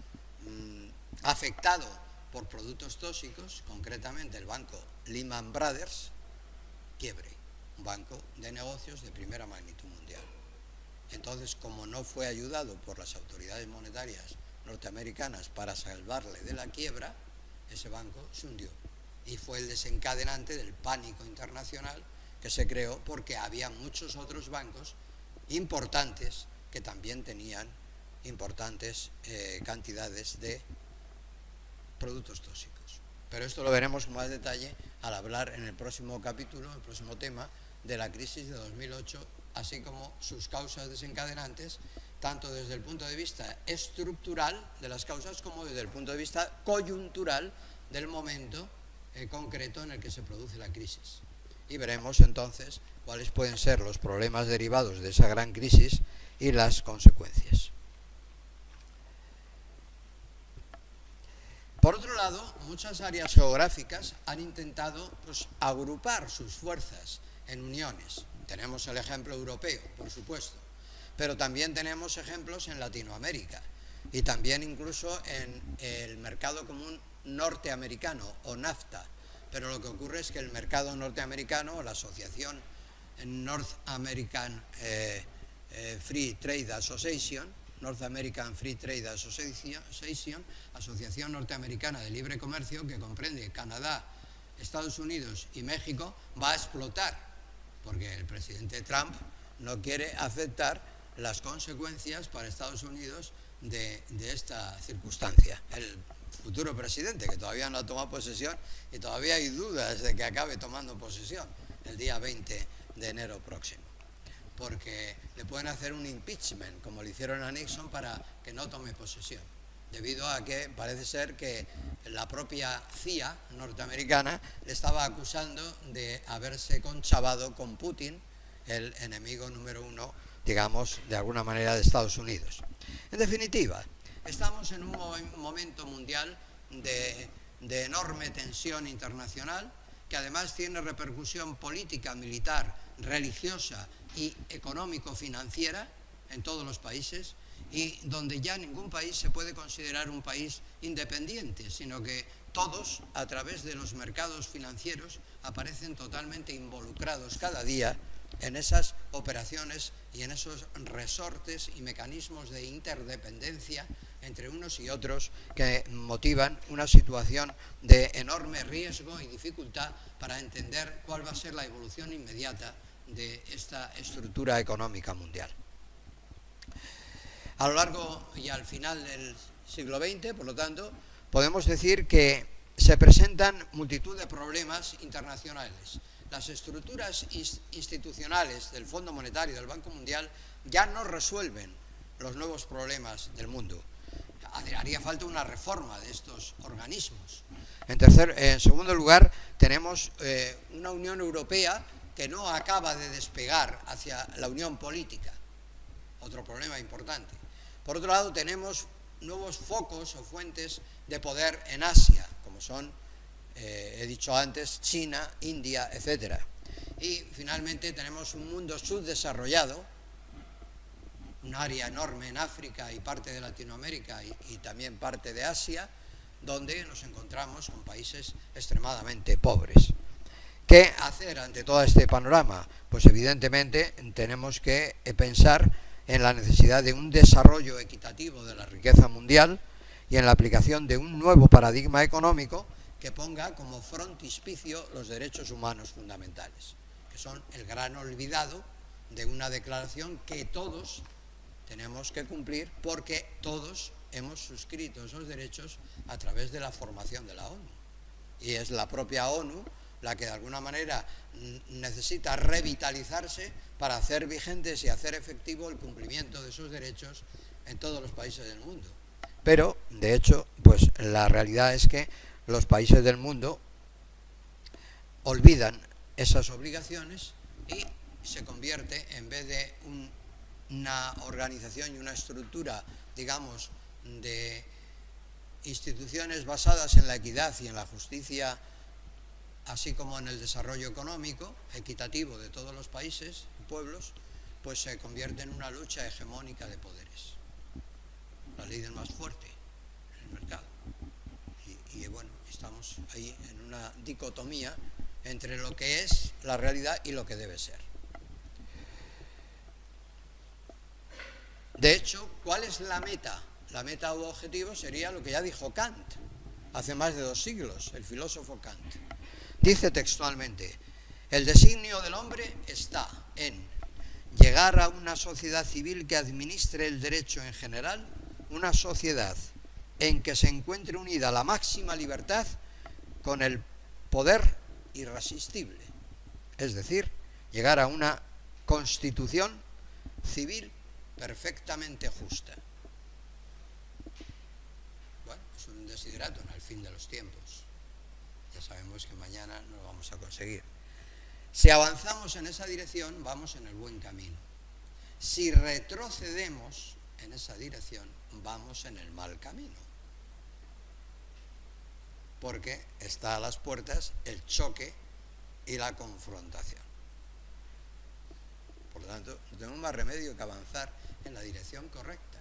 Speaker 2: afectado por productos tóxicos, concretamente el banco Lehman Brothers, quiebre, un banco de negocios de primera magnitud mundial. Entonces, como no fue ayudado por las autoridades monetarias norteamericanas para salvarle de la quiebra, ese banco se hundió. Y fue el desencadenante del pánico internacional que se creó porque había muchos otros bancos importantes que también tenían importantes cantidades de productos tóxicos. Pero esto lo veremos con más detalle al hablar en el próximo capítulo, el próximo tema de la crisis de 2008, así como sus causas desencadenantes, tanto desde el punto de vista estructural de las causas como desde el punto de vista coyuntural del momento concreto en el que se produce la crisis. Y veremos entonces cuáles pueden ser los problemas derivados de esa gran crisis y las consecuencias. Por otro lado, muchas áreas geográficas han intentado agrupar sus fuerzas en uniones. Tenemos el ejemplo europeo, por supuesto, pero también tenemos ejemplos en Latinoamérica y también incluso en el mercado común norteamericano o NAFTA. Pero lo que ocurre es que el mercado norteamericano, o la asociación North American Free Trade Association, North American Free Trade Association, Asociación Norteamericana de Libre Comercio, que comprende Canadá, Estados Unidos y México, va a explotar, porque el presidente Trump no quiere aceptar las consecuencias para Estados Unidos de esta circunstancia. El futuro presidente, que todavía no ha tomado posesión y todavía hay dudas de que acabe tomando posesión el día 20 de enero próximo, porque le pueden hacer un impeachment, como le hicieron a Nixon, para que no tome posesión, debido a que parece ser que la propia CIA norteamericana le estaba acusando de haberse conchavado con Putin, el enemigo número uno, digamos, de alguna manera de Estados Unidos. En definitiva, estamos en un momento mundial de enorme tensión internacional, que además tiene repercusión política, militar, religiosa y económico-financiera en todos los países, y donde ya ningún país se puede considerar un país independiente, sino que todos, a través de los mercados financieros, aparecen totalmente involucrados cada día en esas operaciones y en esos resortes y mecanismos de interdependencia entre unos y otros que motivan una situación de enorme riesgo y dificultad para entender cuál va a ser la evolución inmediata de esta estructura económica mundial. A lo largo y al final del siglo XX, por lo tanto, podemos decir que se presentan multitud de problemas internacionales. Las estructuras institucionales del Fondo Monetario y del Banco Mundial ya no resuelven los nuevos problemas del mundo. haría falta una reforma de estos organismos. En segundo lugar, tenemos una Unión Europea que no acaba de despegar hacia la unión política, otro problema importante. Por otro lado, tenemos nuevos focos o fuentes de poder en Asia, como son, he dicho antes, China, India, etc. Y finalmente tenemos un mundo subdesarrollado, un área enorme en África y parte de Latinoamérica y también parte de Asia, donde nos encontramos con países extremadamente pobres. ¿Qué hacer ante todo este panorama? Pues evidentemente tenemos que pensar en la necesidad de un desarrollo equitativo de la riqueza mundial y en la aplicación de un nuevo paradigma económico que ponga como frontispicio los derechos humanos fundamentales, que son el gran olvidado de una declaración que todos tenemos que cumplir porque todos hemos suscrito esos derechos a través de la formación de la ONU. Y es la propia ONU la que de alguna manera necesita revitalizarse para hacer vigentes y hacer efectivo el cumplimiento de esos derechos en todos los países del mundo. Pero, de hecho, pues la realidad es que los países del mundo olvidan esas obligaciones y se convierte, en vez de una organización y una estructura, digamos, de instituciones basadas en la equidad y en la justicia, así como en el desarrollo económico equitativo de todos los países y pueblos, pues se convierte en una lucha hegemónica de poderes. La ley del más fuerte en el mercado. Y bueno, estamos ahí en una dicotomía entre lo que es la realidad y lo que debe ser. De hecho, ¿cuál es la meta? La meta o objetivo sería lo que ya dijo Kant hace más de 2 siglos, el filósofo Kant. Dice textualmente: el designio del hombre está en llegar a una sociedad civil que administre el derecho en general, una sociedad en que se encuentre unida la máxima libertad con el poder irresistible, es decir, llegar a una constitución civil perfectamente justa. Bueno, es un desideratum al fin de los tiempos. Ya sabemos que mañana no lo vamos a conseguir. Si avanzamos en esa dirección, vamos en el buen camino. Si retrocedemos en esa dirección, vamos en el mal camino. Porque está a las puertas el choque y la confrontación. Por lo tanto, no tenemos más remedio que avanzar en la dirección correcta.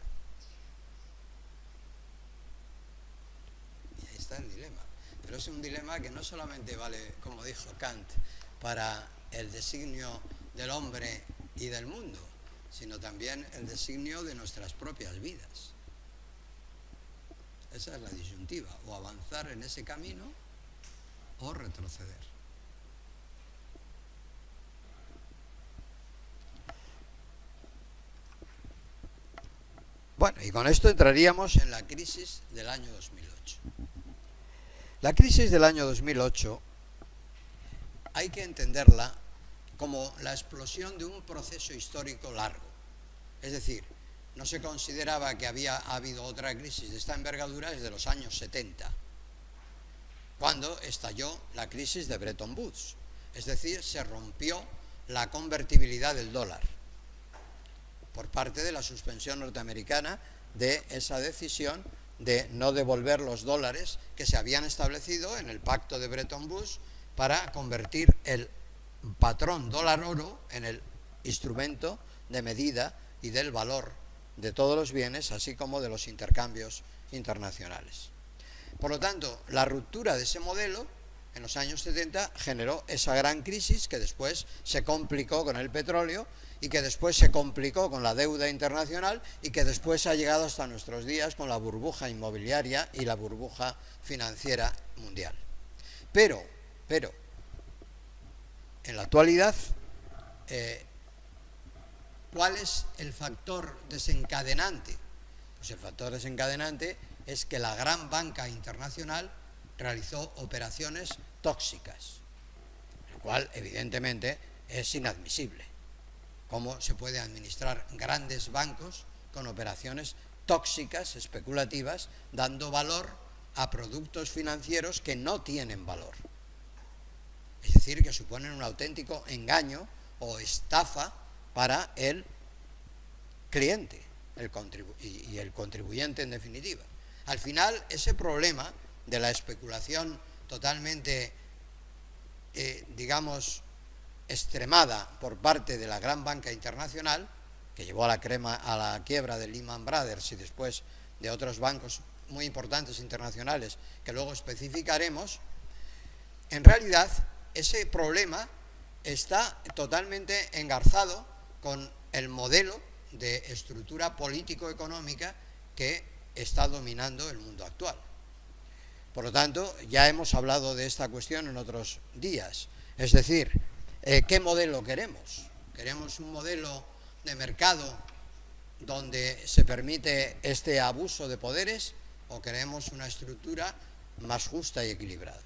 Speaker 2: Y ahí está el dilema. Pero es un dilema que no solamente vale, como dijo Kant, para el designio del hombre y del mundo, sino también el designio de nuestras propias vidas. Esa es la disyuntiva, o avanzar en ese camino o retroceder. Bueno, y con esto entraríamos en la crisis del año 2008. La crisis del año 2008 hay que entenderla como la explosión de un proceso histórico largo. Es decir, no se consideraba que había habido otra crisis de esta envergadura desde los años 70, cuando estalló la crisis de Bretton Woods. Es decir, se rompió la convertibilidad del dólar por parte de la suspensión norteamericana de esa decisión de no devolver los dólares que se habían establecido en el pacto de Bretton Woods para convertir el patrón dólar-oro en el instrumento de medida y del valor de todos los bienes, así como de los intercambios internacionales. Por lo tanto, la ruptura de ese modelo en los años 70 generó esa gran crisis que después se complicó con el petróleo y que después se complicó con la deuda internacional y que después ha llegado hasta nuestros días con la burbuja inmobiliaria y la burbuja financiera mundial. Pero, en la actualidad, ¿cuál es el factor desencadenante? Pues el factor desencadenante es que la gran banca internacional realizó operaciones tóxicas, lo cual evidentemente es inadmisible. ¿Cómo se puede administrar grandes bancos con operaciones tóxicas, especulativas, dando valor a productos financieros que no tienen valor. Es decir, que suponen un auténtico engaño o estafa para el cliente y el contribuyente en definitiva. Al final, ese problema de la especulación totalmente, digamos, extremada por parte de la gran banca internacional, que llevó a la quiebra de Lehman Brothers y después de otros bancos muy importantes internacionales que luego especificaremos, en realidad ese problema está totalmente engarzado con el modelo de estructura político-económica que está dominando el mundo actual. Por lo tanto, ya hemos hablado de esta cuestión en otros días. Es decir, ¿qué modelo queremos? ¿Queremos un modelo de mercado donde se permite este abuso de poderes o queremos una estructura más justa y equilibrada?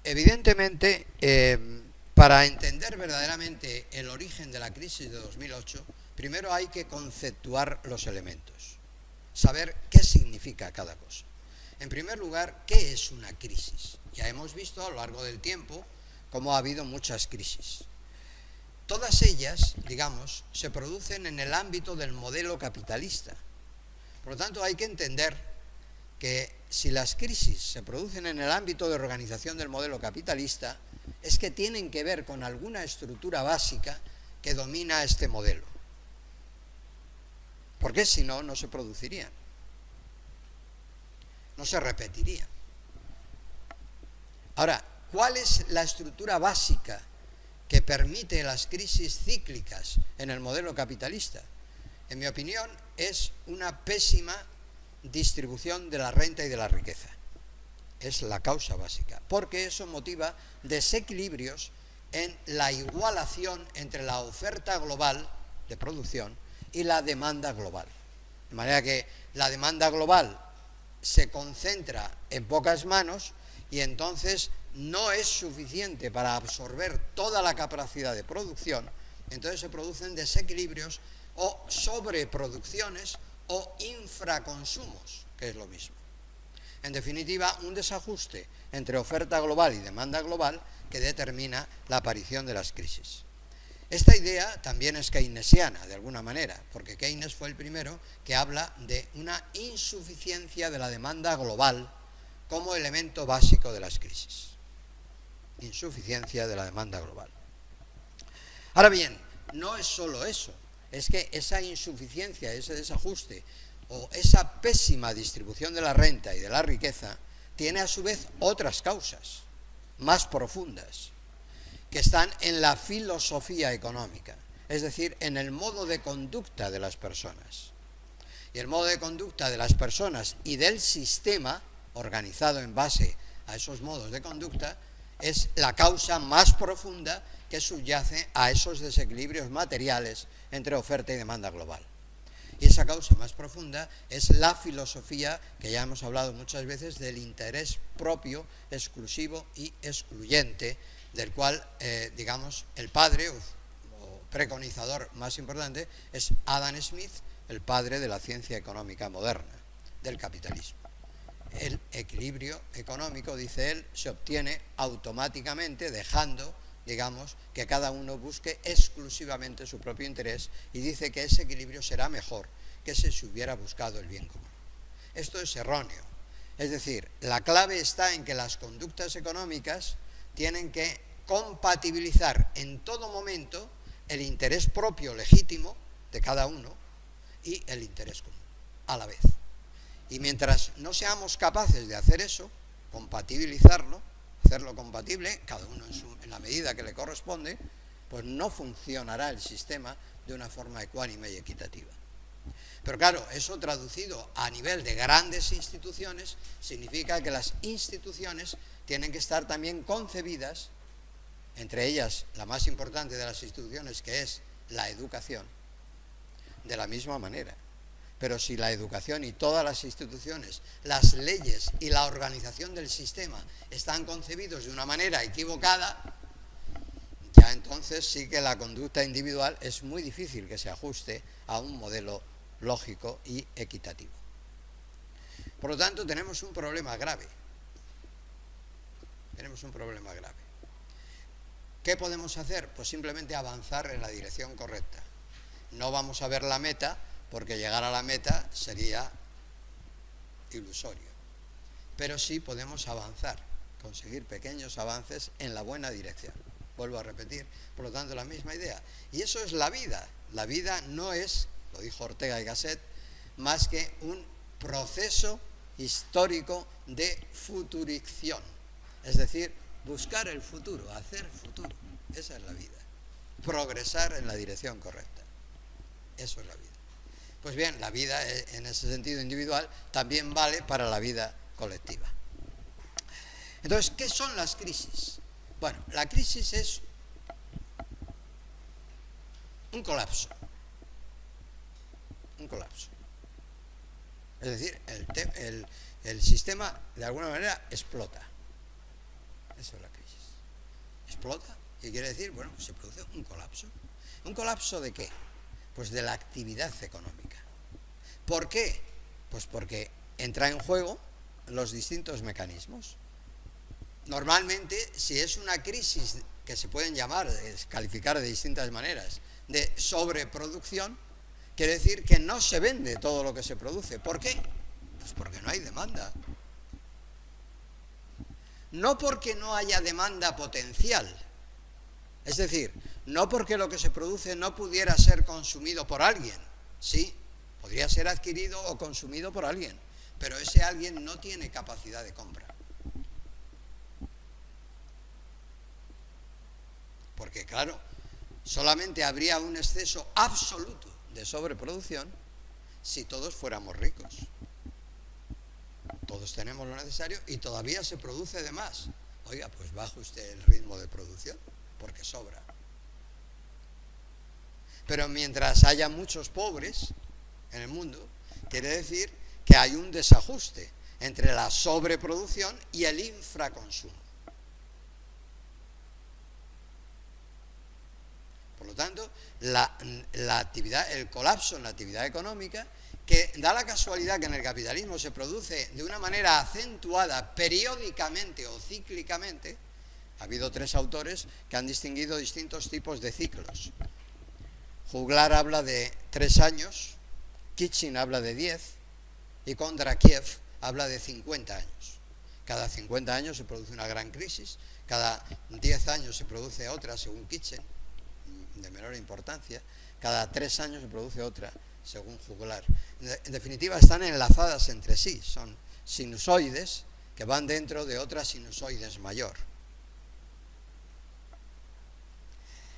Speaker 2: Evidentemente, para entender verdaderamente el origen de la crisis de 2008, primero hay que conceptuar los elementos, saber qué significa cada cosa. En primer lugar, ¿qué es una crisis? Ya hemos visto a lo largo del tiempo cómo ha habido muchas crisis. Todas ellas, digamos, se producen en el ámbito del modelo capitalista. Por lo tanto, hay que entender que si las crisis se producen en el ámbito de organización del modelo capitalista, es que tienen que ver con alguna estructura básica que domina este modelo. Porque si no, no se producirían. No se repetirían. Ahora, ¿cuál es la estructura básica que permite las crisis cíclicas en el modelo capitalista? En mi opinión, es una pésima distribución de la renta y de la riqueza. Es la causa básica, porque eso motiva desequilibrios en la igualación entre la oferta global de producción y la demanda global. De manera que la demanda global se concentra en pocas manos y entonces no es suficiente para absorber toda la capacidad de producción, entonces se producen desequilibrios o sobreproducciones o infraconsumos, que es lo mismo. En definitiva, un desajuste entre oferta global y demanda global que determina la aparición de las crisis. Esta idea también es keynesiana, de alguna manera, porque Keynes fue el primero que habla de una insuficiencia de la demanda global como elemento básico de las crisis. Insuficiencia de la demanda global. Ahora bien, no es solo eso, es que esa insuficiencia, ese desajuste o esa pésima distribución de la renta y de la riqueza tiene a su vez otras causas más profundas que están en la filosofía económica, es decir, en el modo de conducta de las personas. Y el modo de conducta de las personas y del sistema organizado en base a esos modos de conducta es la causa más profunda que subyace a esos desequilibrios materiales entre oferta y demanda global. Y esa causa más profunda es la filosofía, que ya hemos hablado muchas veces, del interés propio, exclusivo y excluyente, del cual, digamos, el padre o preconizador más importante es Adam Smith, el padre de la ciencia económica moderna, del capitalismo. El equilibrio económico, dice él, se obtiene automáticamente dejando, digamos, que cada uno busque exclusivamente su propio interés, y dice que ese equilibrio será mejor que si se hubiera buscado el bien común. Esto es erróneo. Es decir, la clave está en que las conductas económicas tienen que compatibilizar en todo momento el interés propio legítimo de cada uno y el interés común a la vez. Y mientras no seamos capaces de hacer eso, compatibilizarlo, hacerlo compatible, cada uno en la medida que le corresponde, pues no funcionará el sistema de una forma ecuánime y equitativa. Pero claro, eso traducido a nivel de grandes instituciones significa que las instituciones tienen que estar también concebidas, entre ellas la más importante de las instituciones, que es la educación, de la misma manera. Pero si la educación y todas las instituciones, las leyes y la organización del sistema están concebidos de una manera equivocada, ya entonces sí que la conducta individual es muy difícil que se ajuste a un modelo lógico y equitativo. Por lo tanto, tenemos un problema grave. Tenemos un problema grave. ¿Qué podemos hacer? Pues simplemente avanzar en la dirección correcta. No vamos a ver la meta, porque llegar a la meta sería ilusorio. Pero sí podemos avanzar, conseguir pequeños avances en la buena dirección. Vuelvo a repetir, por lo tanto, la misma idea. Y eso es la vida. La vida no es, lo dijo Ortega y Gasset, más que un proceso histórico de futurición. Es decir, buscar el futuro, hacer futuro. Esa es la vida. Progresar en la dirección correcta. Eso es la vida. Pues bien, la vida en ese sentido individual también vale para la vida colectiva. Entonces, ¿qué son las crisis? Bueno, la crisis es un colapso. Un colapso. Es decir, el sistema de alguna manera explota. Eso es la crisis. Explota. ¿Qué quiere decir? Bueno, pues se produce un colapso. ¿Un colapso de qué? Pues de la actividad económica. ¿Por qué? Pues porque entra en juego los distintos mecanismos. Normalmente, si es una crisis que se pueden calificar de distintas maneras, de sobreproducción, quiere decir que no se vende todo lo que se produce. ¿Por qué? Pues porque no hay demanda. No porque no haya demanda potencial. Es decir, no porque lo que se produce no pudiera ser consumido por alguien. Sí, podría ser adquirido o consumido por alguien, pero ese alguien no tiene capacidad de compra. Porque, claro, solamente habría un exceso absoluto de sobreproducción si todos fuéramos ricos. Todos tenemos lo necesario y todavía se produce de más. Oiga, pues baje usted el ritmo de producción, porque sobra. Pero mientras haya muchos pobres en el mundo, quiere decir que hay un desajuste entre la sobreproducción y el infraconsumo. Por lo tanto, la actividad, el colapso en la actividad económica, que da la casualidad que en el capitalismo se produce de una manera acentuada periódicamente o cíclicamente. Ha habido 3 autores que han distinguido distintos tipos de ciclos. Juglar habla de 3 años, Kitchin habla de 10 y Kondratiev habla de 50 años. Cada 50 años se produce una gran crisis, cada 10 años se produce otra, según Kitchen, de menor importancia, cada 3 años se produce otra, según Juglar. En definitiva, están enlazadas entre sí, son sinusoides que van dentro de otras sinusoides mayor.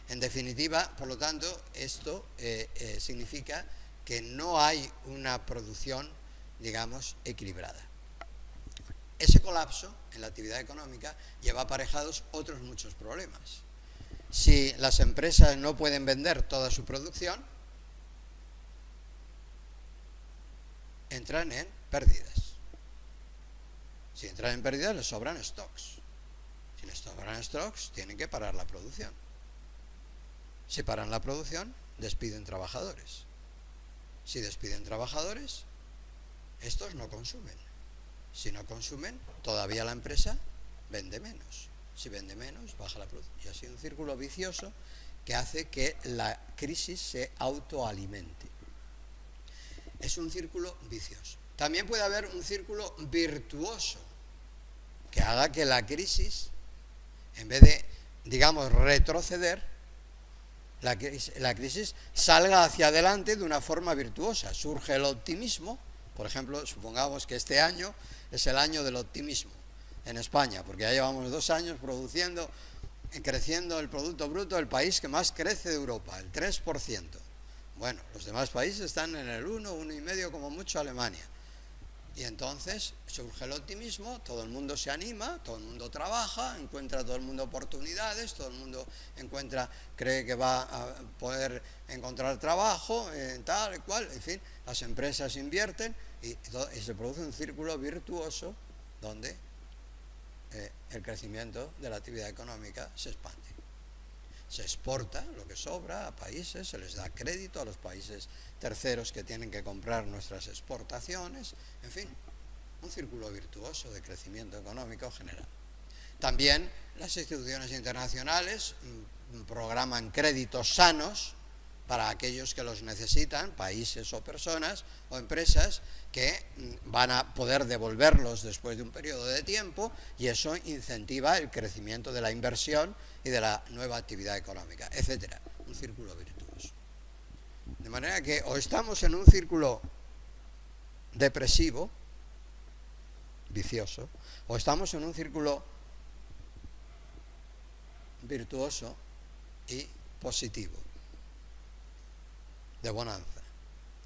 Speaker 2: En definitiva, por lo tanto, esto significa que no hay una producción, digamos, equilibrada. Ese colapso en la actividad económica lleva aparejados otros muchos problemas. Si las empresas no pueden vender toda su producción, entran en pérdidas. Si entran en pérdidas, les sobran stocks. Si les sobran stocks, tienen que parar la producción. Si paran la producción, despiden trabajadores. Si despiden trabajadores, estos no consumen. Si no consumen, todavía la empresa vende menos. Si vende menos, baja la producción. Y así un círculo vicioso que hace que la crisis se autoalimente. Es un círculo vicioso. También puede haber un círculo virtuoso que haga que la crisis, en vez de, digamos, retroceder, la crisis salga hacia adelante de una forma virtuosa. Surge el optimismo. Por ejemplo, supongamos que este año es el año del optimismo en España, porque ya llevamos 2 años creciendo el Producto Bruto del país que más crece de Europa, el 3%. Bueno, los demás países están en el 1, 1,5 como mucho Alemania. Y entonces surge el optimismo, todo el mundo se anima, todo el mundo trabaja, encuentra todo el mundo oportunidades, todo el mundo cree que va a poder encontrar trabajo, tal y cual, en fin, las empresas invierten y se produce un círculo virtuoso donde el crecimiento de la actividad económica se expande. Se exporta lo que sobra a países, se les da crédito a los países terceros que tienen que comprar nuestras exportaciones, en fin, un círculo virtuoso de crecimiento económico general. También las instituciones internacionales programan créditos sanos para aquellos que los necesitan, países o personas o empresas que van a poder devolverlos después de un periodo de tiempo, y eso incentiva el crecimiento de la inversión y de la nueva actividad económica, etcétera. Un círculo virtuoso. De manera que o estamos en un círculo depresivo, vicioso, o estamos en un círculo virtuoso y positivo, de bonanza.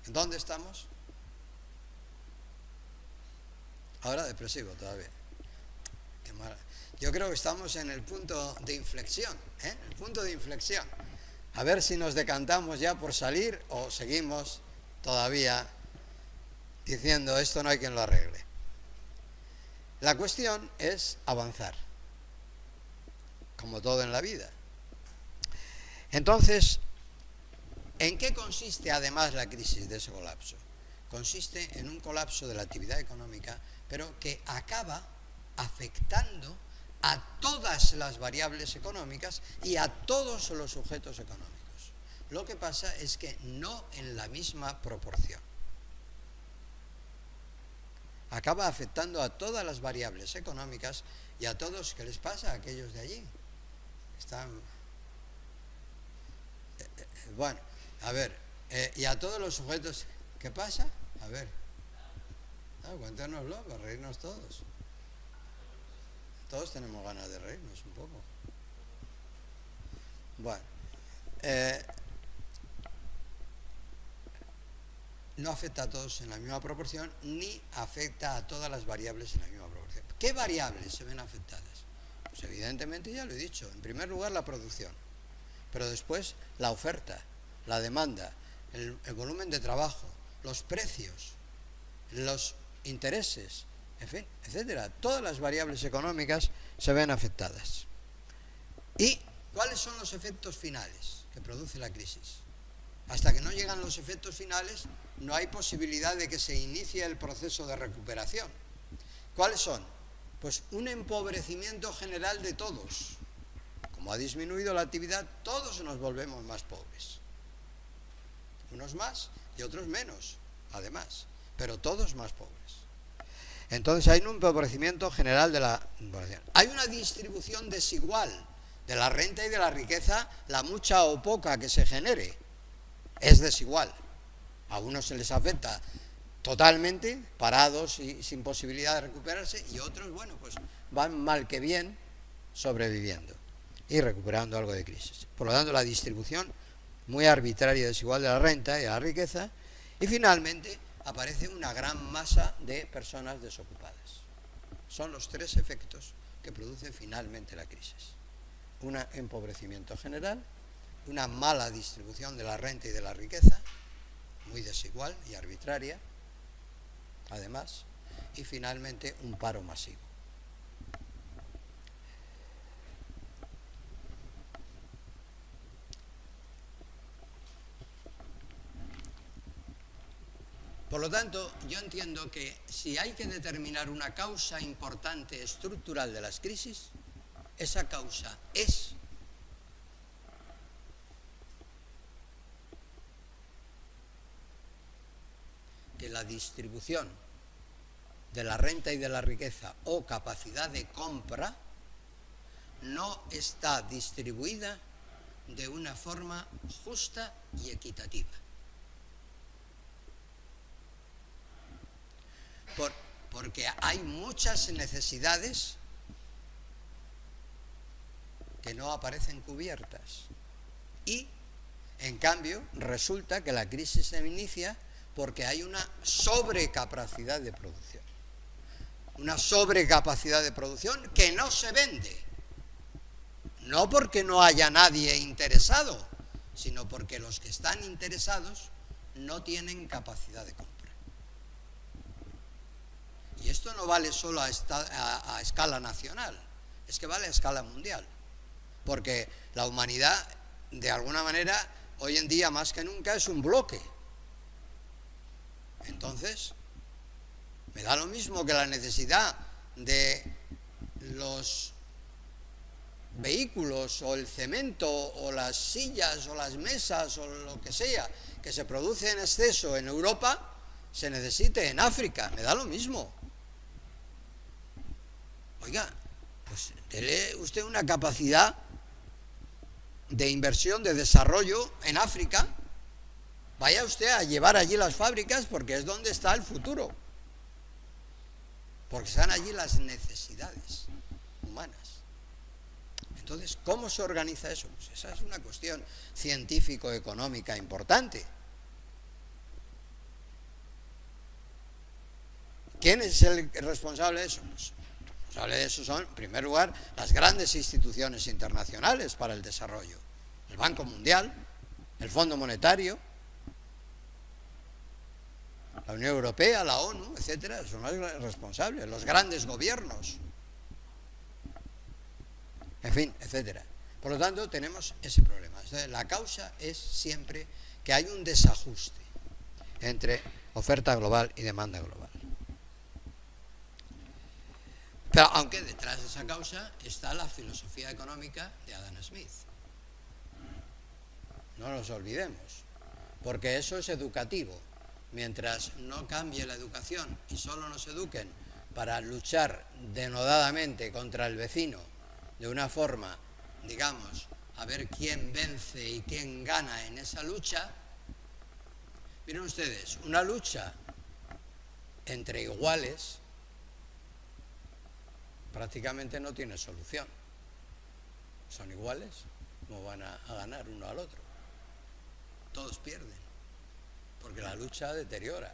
Speaker 2: ¿Dónde estamos? Ahora depresivo todavía. Qué mal. Yo creo que estamos en el punto de inflexión, el punto de inflexión. A ver si nos decantamos ya por salir o seguimos todavía diciendo esto no hay quien lo arregle. La cuestión es avanzar, como todo en la vida. Entonces, ¿en qué consiste además la crisis de ese colapso? Consiste en un colapso de la actividad económica, pero que acaba afectando a todas las variables económicas y a todos los sujetos económicos. Lo que pasa es que no en la misma proporción. Acaba afectando a todas las variables económicas y a todos. ¿Qué les pasa a aquellos de allí? Están... bueno, a ver, y a todos los sujetos, ¿qué pasa? A ver, cuéntanoslo para reírnos todos. Todos tenemos ganas de reírnos un poco. Bueno, no afecta a todos en la misma proporción, ni afecta a todas las variables en la misma proporción. ¿Qué variables se ven afectadas? Pues evidentemente ya lo he dicho. En primer lugar, la producción, pero después la oferta, la demanda, el volumen de trabajo, los precios, los intereses, en fin, etcétera. Todas las variables económicas se ven afectadas. ¿Y cuáles son los efectos finales que produce la crisis? Hasta que no llegan los efectos finales, no hay posibilidad de que se inicie el proceso de recuperación. ¿Cuáles son? Pues un empobrecimiento general de todos. Como ha disminuido la actividad, todos nos volvemos más pobres. Unos más y otros menos, además, pero todos más pobres. Entonces hay un empobrecimiento general de la población. Hay una distribución desigual de la renta y de la riqueza, la mucha o poca que se genere. Es desigual. A unos se les afecta totalmente, parados y sin posibilidad de recuperarse, y otros, bueno, pues van mal que bien sobreviviendo y recuperando algo de crisis. Por lo tanto, la distribución muy arbitraria y desigual de la renta y de la riqueza, y finalmente aparece una gran masa de personas desocupadas. Son los tres efectos que produce finalmente la crisis. Un empobrecimiento general, una mala distribución de la renta y de la riqueza, muy desigual y arbitraria, además, y finalmente un paro masivo. Por lo tanto, yo entiendo que si hay que determinar una causa importante estructural de las crisis, esa causa es que la distribución de la renta y de la riqueza o capacidad de compra no está distribuida de una forma justa y equitativa. Porque hay muchas necesidades que no aparecen cubiertas. Y, en cambio, resulta que la crisis se inicia porque hay una sobrecapacidad de producción. Una sobrecapacidad de producción que no se vende. No porque no haya nadie interesado, sino porque los que están interesados no tienen capacidad de compra. Y esto no vale solo a escala nacional, es que vale a escala mundial. porque la humanidad, de alguna manera, hoy en día más que nunca es un bloque. Entonces, me da lo mismo que la necesidad de los vehículos o el cemento o las sillas o las mesas o lo que sea que se produce en exceso en Europa se necesite en África, me da lo mismo. Oiga, pues dele usted una capacidad de inversión, de desarrollo en África, vaya usted a llevar allí las fábricas porque es donde está el futuro, porque están allí las necesidades humanas. Entonces, ¿cómo se organiza eso? Pues esa es una cuestión científico-económica importante. ¿Quién es el responsable de eso? Pues el responsable de eso son, en primer lugar, las grandes instituciones internacionales para el desarrollo. El Banco Mundial, el Fondo Monetario, la Unión Europea, la ONU, etcétera, son los responsables, los grandes gobiernos. En fin, etcétera. Por lo tanto, tenemos ese problema. Entonces, la causa es siempre que hay un desajuste entre oferta global y demanda global. Pero aunque detrás de esa causa está la filosofía económica de Adam Smith. No nos olvidemos, porque eso es educativo. Mientras no cambie la educación y solo nos eduquen para luchar denodadamente contra el vecino de una forma, digamos, a ver quién vence y quién gana en esa lucha. Miren ustedes, una lucha entre iguales prácticamente no tiene solución. Son iguales, ¿cómo van a ganar uno al otro? Todos pierden, porque la lucha deteriora.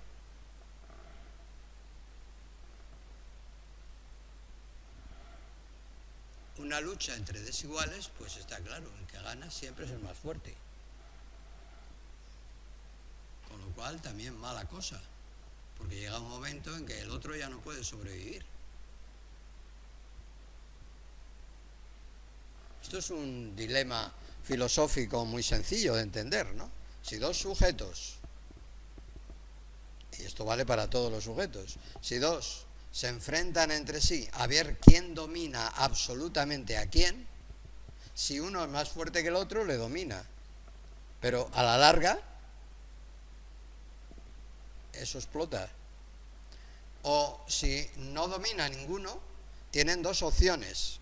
Speaker 2: Una lucha entre desiguales, pues está claro, el que gana siempre es el más fuerte. Con lo cual también mala cosa, porque llega un momento en que el otro ya no puede sobrevivir. Esto es un dilema filosófico muy sencillo de entender, ¿no? Si dos sujetos, y esto vale para todos los sujetos, si dos se enfrentan entre sí a ver quién domina absolutamente a quién, si uno es más fuerte que el otro, le domina. Pero a la larga, eso explota. O si no domina ninguno, tienen dos opciones: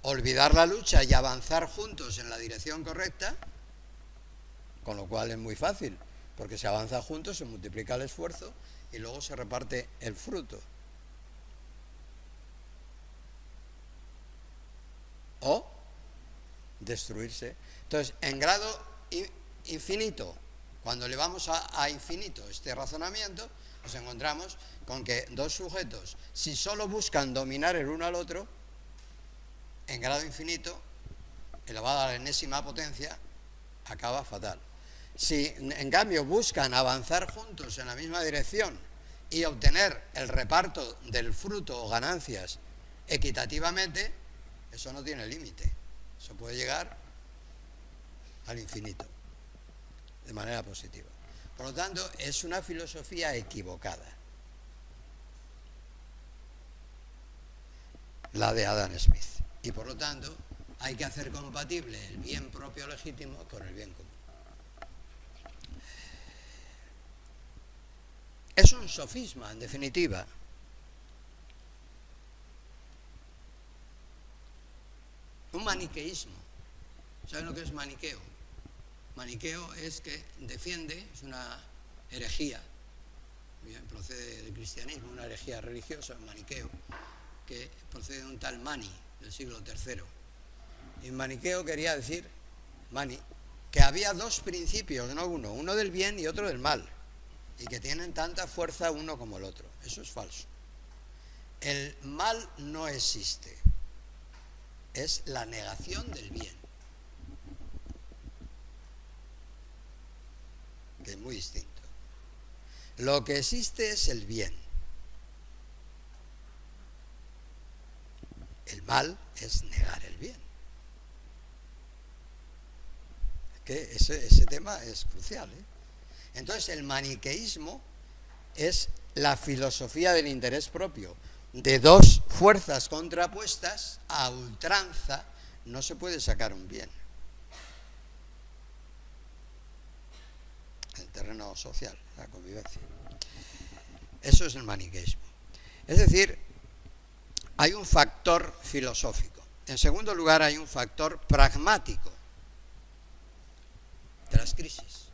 Speaker 2: olvidar la lucha y avanzar juntos en la dirección correcta, con lo cual es muy fácil, porque se avanza juntos, se multiplica el esfuerzo y luego se reparte el fruto. O destruirse. Entonces, en grado infinito, cuando elevamos a infinito este razonamiento, nos encontramos con que dos sujetos, si solo buscan dominar el uno al otro, en grado infinito, elevado a la enésima potencia, acaba fatal. Si en cambio buscan avanzar juntos en la misma dirección y obtener el reparto del fruto o ganancias equitativamente, eso no tiene límite. Eso puede llegar al infinito, de manera positiva. Por lo tanto, es una filosofía equivocada, la de Adam Smith. Y por lo tanto, hay que hacer compatible el bien propio legítimo con el bien común. Es un sofisma, en definitiva. Un maniqueísmo. ¿Saben lo que es maniqueo? Maniqueo es que defiende, es una herejía, bien, procede del cristianismo, una herejía religiosa, maniqueo, que procede de un tal Mani, del siglo III. Y maniqueo quería decir, Mani, que había dos principios, no uno, uno del bien y otro del mal, y que tienen tanta fuerza uno como el otro. Eso es falso. El mal no existe. Es la negación del bien, que es muy distinto. Lo que existe es el bien. El mal es negar el bien. que ese tema es crucial, ¿eh? Entonces, el maniqueísmo es la filosofía del interés propio, de dos fuerzas contrapuestas a ultranza. No se puede sacar un bien. El terreno social, la convivencia. Eso es el maniqueísmo. Es decir, hay un factor filosófico. En segundo lugar, hay un factor pragmático de las crisis.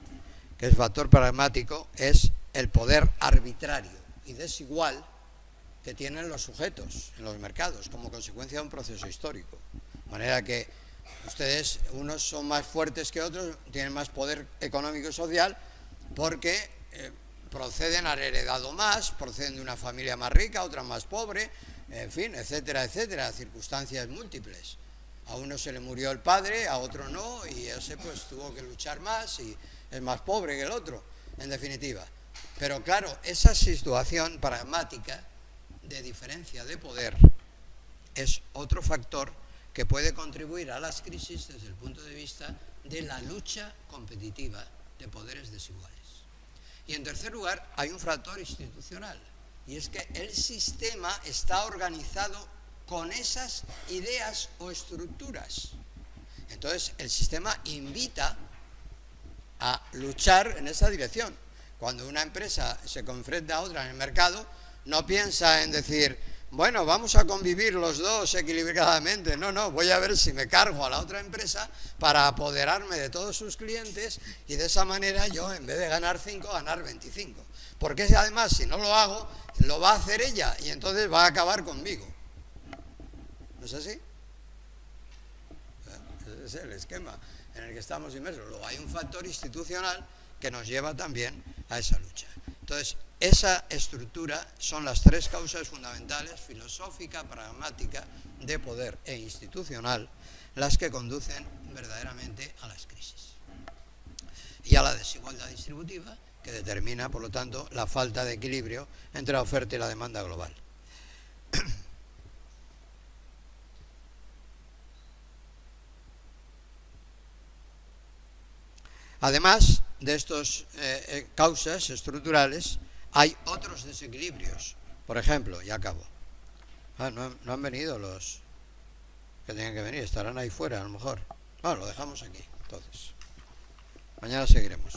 Speaker 2: Que el factor pragmático es el poder arbitrario y desigual que tienen los sujetos en los mercados como consecuencia de un proceso histórico. De manera que ustedes, unos son más fuertes que otros, tienen más poder económico y social porque proceden, han heredado más, proceden de una familia más rica, otra más pobre, en fin, etcétera, etcétera, circunstancias múltiples. A uno se le murió el padre, a otro no, y ese pues tuvo que luchar más y es más pobre que el otro, en definitiva. Pero claro, esa situación pragmática de diferencia de poder es otro factor que puede contribuir a las crisis desde el punto de vista de la lucha competitiva de poderes desiguales. Y en tercer lugar, hay un factor institucional, y es que el sistema está organizado con esas ideas o estructuras. Entonces, el sistema invita a luchar en esa dirección. Cuando una empresa se confronta a otra en el mercado, no piensa en decir, bueno, vamos a convivir los dos equilibradamente. No, voy a ver si me cargo a la otra empresa para apoderarme de todos sus clientes y de esa manera yo, en vez de ganar 5, ganar 25. Porque además, si no lo hago, lo va a hacer ella y entonces va a acabar conmigo. ¿No es así? Ese es el esquema en el que estamos inmersos. Luego hay un factor institucional que nos lleva también a esa lucha. Entonces, esa estructura son las tres causas fundamentales, filosófica, pragmática, de poder e institucional, las que conducen verdaderamente a las crisis. Y a la desigualdad distributiva, que determina, por lo tanto, la falta de equilibrio entre la oferta y la demanda global. Además de estas causas estructurales, hay otros desequilibrios. Por ejemplo, y acabo. No han venido los que tenían que venir, estarán ahí fuera a lo mejor. Bueno, lo dejamos aquí, entonces. Mañana seguiremos.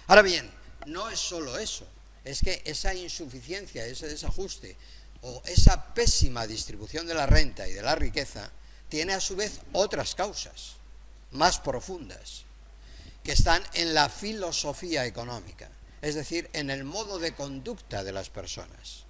Speaker 2: Ahora bien, no es solo eso, es que esa insuficiencia, ese desajuste o esa pésima distribución de la renta y de la riqueza tiene a su vez otras causas más profundas que están en la filosofía económica, es decir, en el modo de conducta de las personas.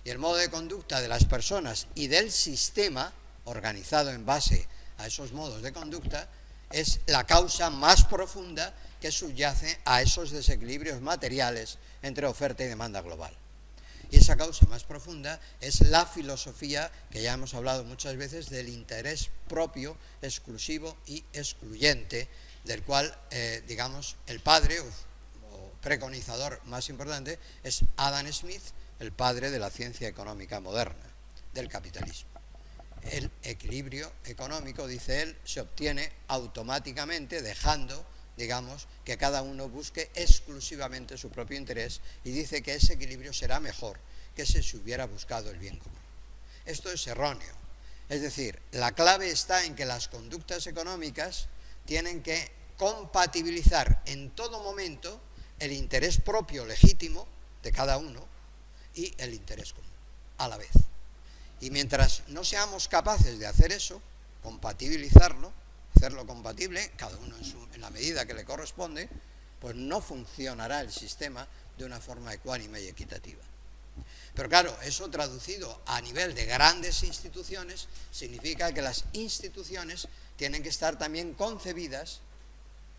Speaker 2: Y el modo de conducta de las personas y del sistema organizado en base a esos modos de conducta es la causa más profunda que subyace a esos desequilibrios materiales entre oferta y demanda global. Y esa causa más profunda es la filosofía, que ya hemos hablado muchas veces, del interés propio, exclusivo y excluyente, del cual, digamos, el padre o preconizador más importante es Adam Smith, el padre de la ciencia económica moderna, del capitalismo. El equilibrio económico, dice él, se obtiene automáticamente dejando, digamos, que cada uno busque exclusivamente su propio interés, y dice que ese equilibrio será mejor que si se hubiera buscado el bien común. Esto es erróneo. Es decir, la clave está en que las conductas económicas tienen que compatibilizar en todo momento el interés propio legítimo de cada uno y el interés común a la vez. Y mientras no seamos capaces de hacer eso, compatibilizarlo, hacerlo compatible, cada uno en la medida que le corresponde, pues no funcionará el sistema de una forma ecuánime y equitativa. Pero claro, eso traducido a nivel de grandes instituciones, significa que las instituciones tienen que estar también concebidas,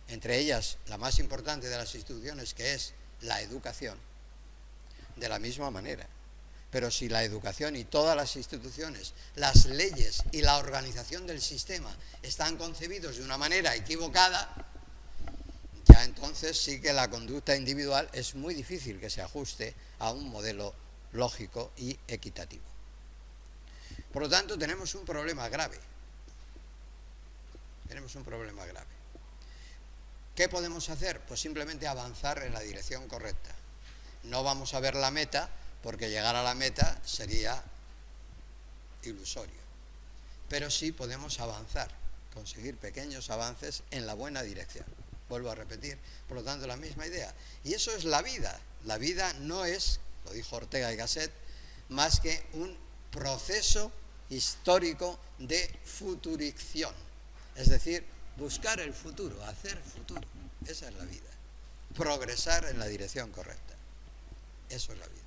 Speaker 2: entre ellas la más importante de las instituciones, que es la educación, de la misma manera. Pero si la educación y todas las instituciones, las leyes y la organización del sistema están concebidos de una manera equivocada, ya entonces sí que la conducta individual es muy difícil que se ajuste a un modelo lógico y equitativo. Por lo tanto, tenemos un problema grave. Tenemos un problema grave. ¿Qué podemos hacer? Pues simplemente avanzar en la dirección correcta. No vamos a ver la meta, porque llegar a la meta sería ilusorio. Pero sí podemos avanzar, conseguir pequeños avances en la buena dirección. Vuelvo a repetir, por lo tanto, la misma idea. Y eso es la vida. La vida no es, lo dijo Ortega y Gasset, más que un proceso histórico de futuricción. Es decir, buscar el futuro, hacer futuro. Esa es la vida. Progresar en la dirección correcta. Eso es la vida.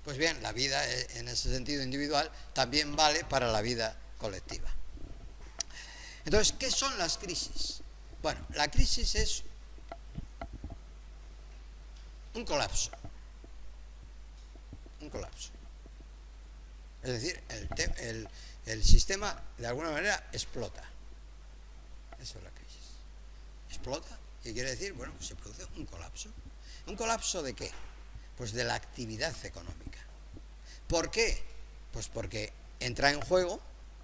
Speaker 2: Pues bien, la vida en ese sentido individual también vale para la vida colectiva. Entonces, ¿qué son las crisis? Bueno, la crisis es un colapso. Un colapso. Es decir, el sistema de alguna manera explota. Eso es la crisis. Explota y quiere decir, bueno, pues se produce un colapso. ¿Un colapso de qué? Pues de la actividad económica. ¿Por qué? Pues porque entra en juego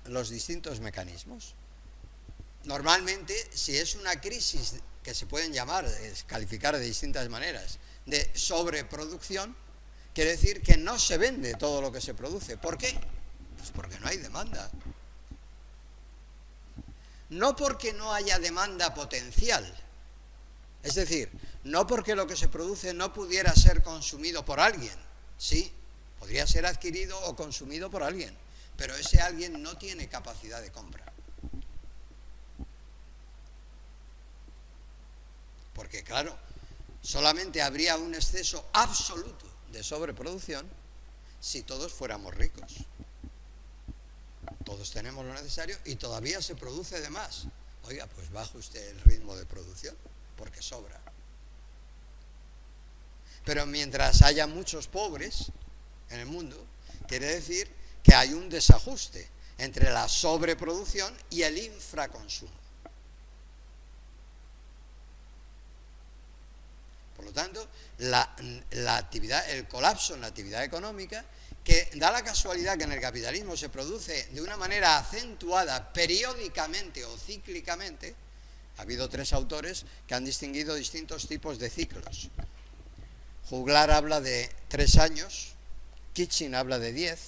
Speaker 2: los distintos mecanismos. Normalmente, si es una crisis que se pueden calificar de distintas maneras, de sobreproducción, quiere decir que no se vende todo lo que se produce. ¿Por qué? Pues porque no hay demanda. No porque no haya demanda potencial. Es decir, no porque lo que se produce no pudiera ser consumido por alguien. Sí, podría ser adquirido o consumido por alguien, pero ese alguien no tiene capacidad de compra. Porque, claro, solamente habría un exceso absoluto de sobreproducción si todos fuéramos ricos. Todos tenemos lo necesario y todavía se produce de más. Oiga, pues baje usted el ritmo de producción, porque sobra. Pero mientras haya muchos pobres en el mundo, quiere decir que hay un desajuste entre la sobreproducción y el infraconsumo. Por lo tanto, el colapso en la actividad económica, que da la casualidad que en el capitalismo se produce de una manera acentuada periódicamente o cíclicamente. Ha habido 3 autores que han distinguido distintos tipos de ciclos. Juglar habla de 3 años, Kitchin habla de 10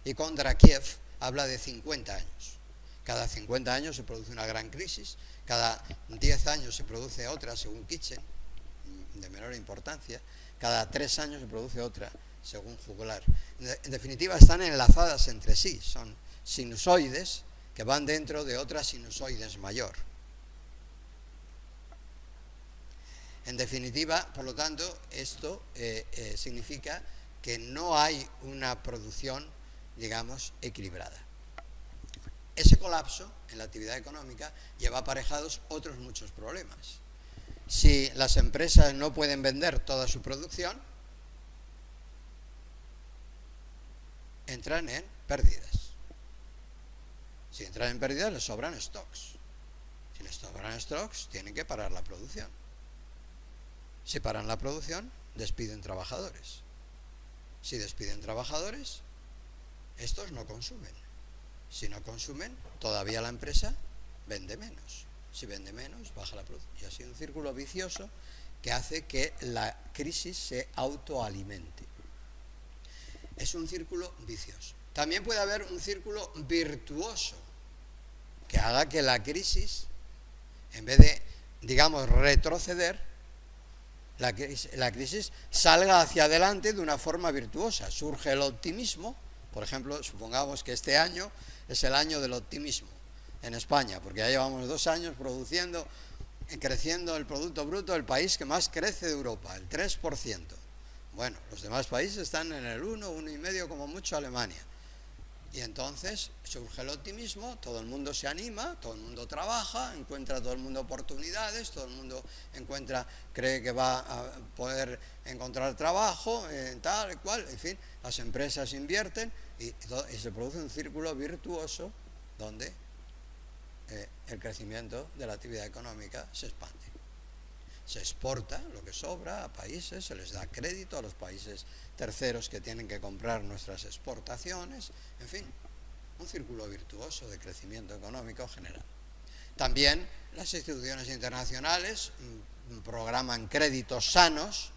Speaker 2: y Kondratiev habla de 50 años. Cada 50 años se produce una gran crisis, cada 10 años se produce otra, según Kitchin, de menor importancia, cada 3 años se produce otra, según Juglar. En definitiva, están enlazadas entre sí, son sinusoides que van dentro de otras sinusoides mayor. En definitiva, por lo tanto, esto significa que no hay una producción, digamos, equilibrada. Ese colapso en la actividad económica lleva aparejados otros muchos problemas. Si las empresas no pueden vender toda su producción, entran en pérdidas. Si entran en pérdidas, les sobran stocks. Si les sobran stocks, tienen que parar la producción. Si paran la producción, despiden trabajadores. Si despiden trabajadores, estos no consumen. Si no consumen, todavía la empresa vende menos. Si vende menos, baja la producción. Y así un círculo vicioso que hace que la crisis se autoalimente. Es un círculo vicioso. También puede haber un círculo virtuoso que haga que la crisis, en vez de, digamos, retroceder, la crisis salga hacia adelante de una forma virtuosa. Surge el optimismo. Por ejemplo, supongamos que este año es el año del optimismo en España, porque ya llevamos 2 años creciendo el Producto Bruto, el país que más crece de Europa, el 3%. Bueno, los demás países están en el 1, 1,5, como mucho Alemania. Y entonces surge el optimismo, todo el mundo se anima, todo el mundo trabaja, encuentra todo el mundo oportunidades, todo el mundo cree que va a poder encontrar trabajo, tal y cual, en fin, las empresas invierten y se produce un círculo virtuoso donde el crecimiento de la actividad económica se expande. Se exporta lo que sobra a países, se les da crédito a los países terceros que tienen que comprar nuestras exportaciones, en fin, un círculo virtuoso de crecimiento económico general. También las instituciones internacionales programan créditos sanos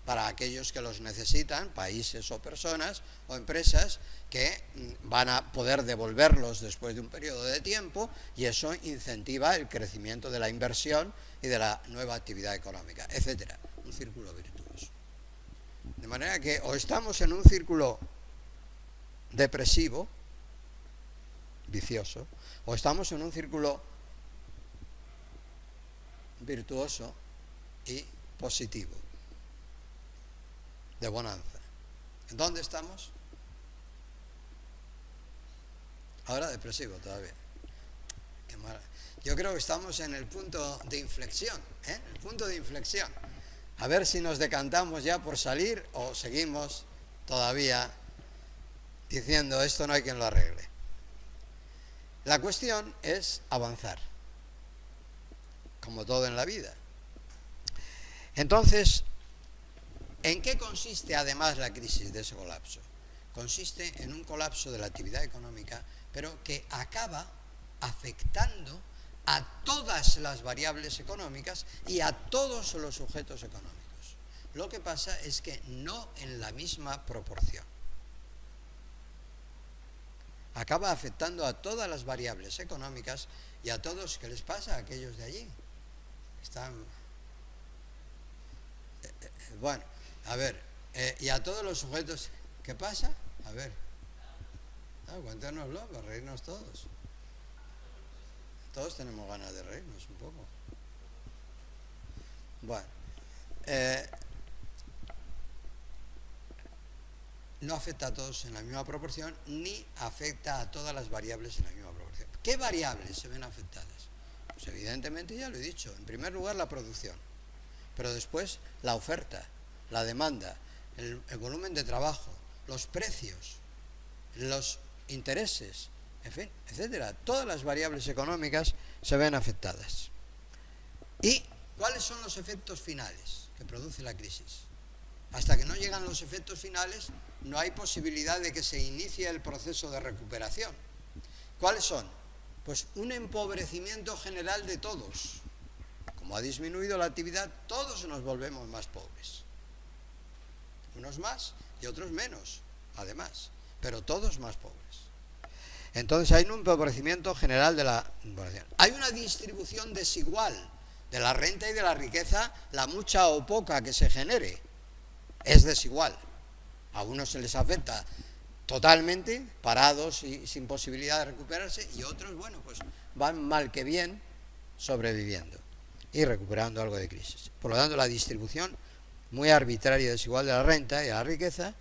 Speaker 2: para aquellos que los necesitan, países o personas o empresas que van a poder devolverlos después de un periodo de tiempo, y eso incentiva el crecimiento de la inversión y de la nueva actividad económica, etcétera. Un círculo virtuoso. De manera que o estamos en un círculo depresivo, vicioso, o estamos en un círculo virtuoso y positivo, de bonanza. ¿Dónde estamos? Ahora depresivo todavía. Qué maravilla. Yo creo que estamos en el punto de inflexión, el punto de inflexión. A ver si nos decantamos ya por salir o seguimos todavía diciendo esto no hay quien lo arregle. La cuestión es avanzar, como todo en la vida. Entonces, ¿en qué consiste además la crisis de ese colapso? Consiste en un colapso de la actividad económica, pero que acaba afectando a todas las variables económicas y a todos los sujetos económicos. Lo que pasa es que no en la misma proporción. Acaba afectando a todas las variables económicas y a todos. ¿Qué les pasa a aquellos de allí? Están... bueno, a ver, y a todos los sujetos, ¿qué pasa? A ver, cuéntanoslo para reírnos todos. Todos tenemos ganas de reírnos un poco. Bueno, no afecta a todos en la misma proporción, ni afecta a todas las variables en la misma proporción. ¿Qué variables se ven afectadas? Pues evidentemente ya lo he dicho. En primer lugar, la producción, pero después la oferta, la demanda, el volumen de trabajo, los precios, los intereses, en fin, etcétera. Todas las variables económicas se ven afectadas. ¿Y cuáles son los efectos finales que produce la crisis? Hasta que no llegan los efectos finales, no hay posibilidad de que se inicie el proceso de recuperación. ¿Cuáles son? Pues un empobrecimiento general de todos. Como ha disminuido la actividad, todos nos volvemos más pobres. Unos más y otros menos, además, pero todos más pobres. Entonces hay un empobrecimiento general de la población. Hay una distribución desigual de la renta y de la riqueza, la mucha o poca que se genere, es desigual. A unos se les afecta totalmente, parados y sin posibilidad de recuperarse, y otros, bueno, pues van mal que bien sobreviviendo y recuperando algo de crisis. Por lo tanto, la distribución muy arbitraria y desigual de la renta y de la riqueza,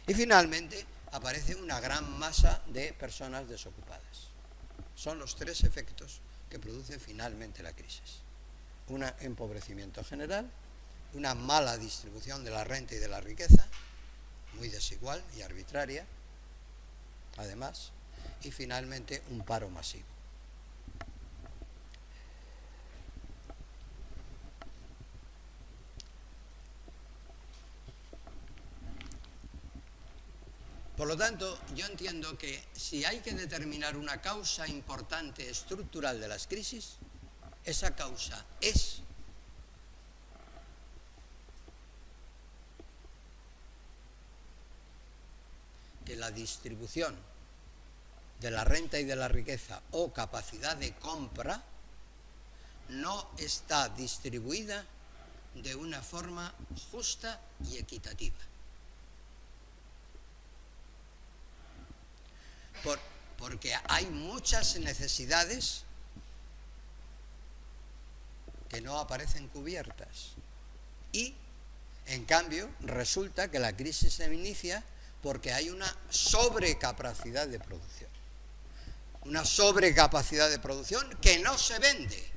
Speaker 2: y finalmente aparece una gran masa de personas desocupadas. Son los tres efectos que produce finalmente la crisis. Un empobrecimiento general, una mala distribución de la renta y de la riqueza, muy desigual y arbitraria, además, y finalmente un paro masivo. Por lo tanto, yo entiendo que si hay que determinar una causa importante estructural de las crisis, esa causa es que la distribución de la renta y de la riqueza o capacidad de compra no está distribuida de una forma justa y equitativa. Porque hay muchas necesidades que no aparecen cubiertas y, en cambio, resulta que la crisis se inicia porque hay una sobrecapacidad de producción. Una sobrecapacidad de producción que no se vende.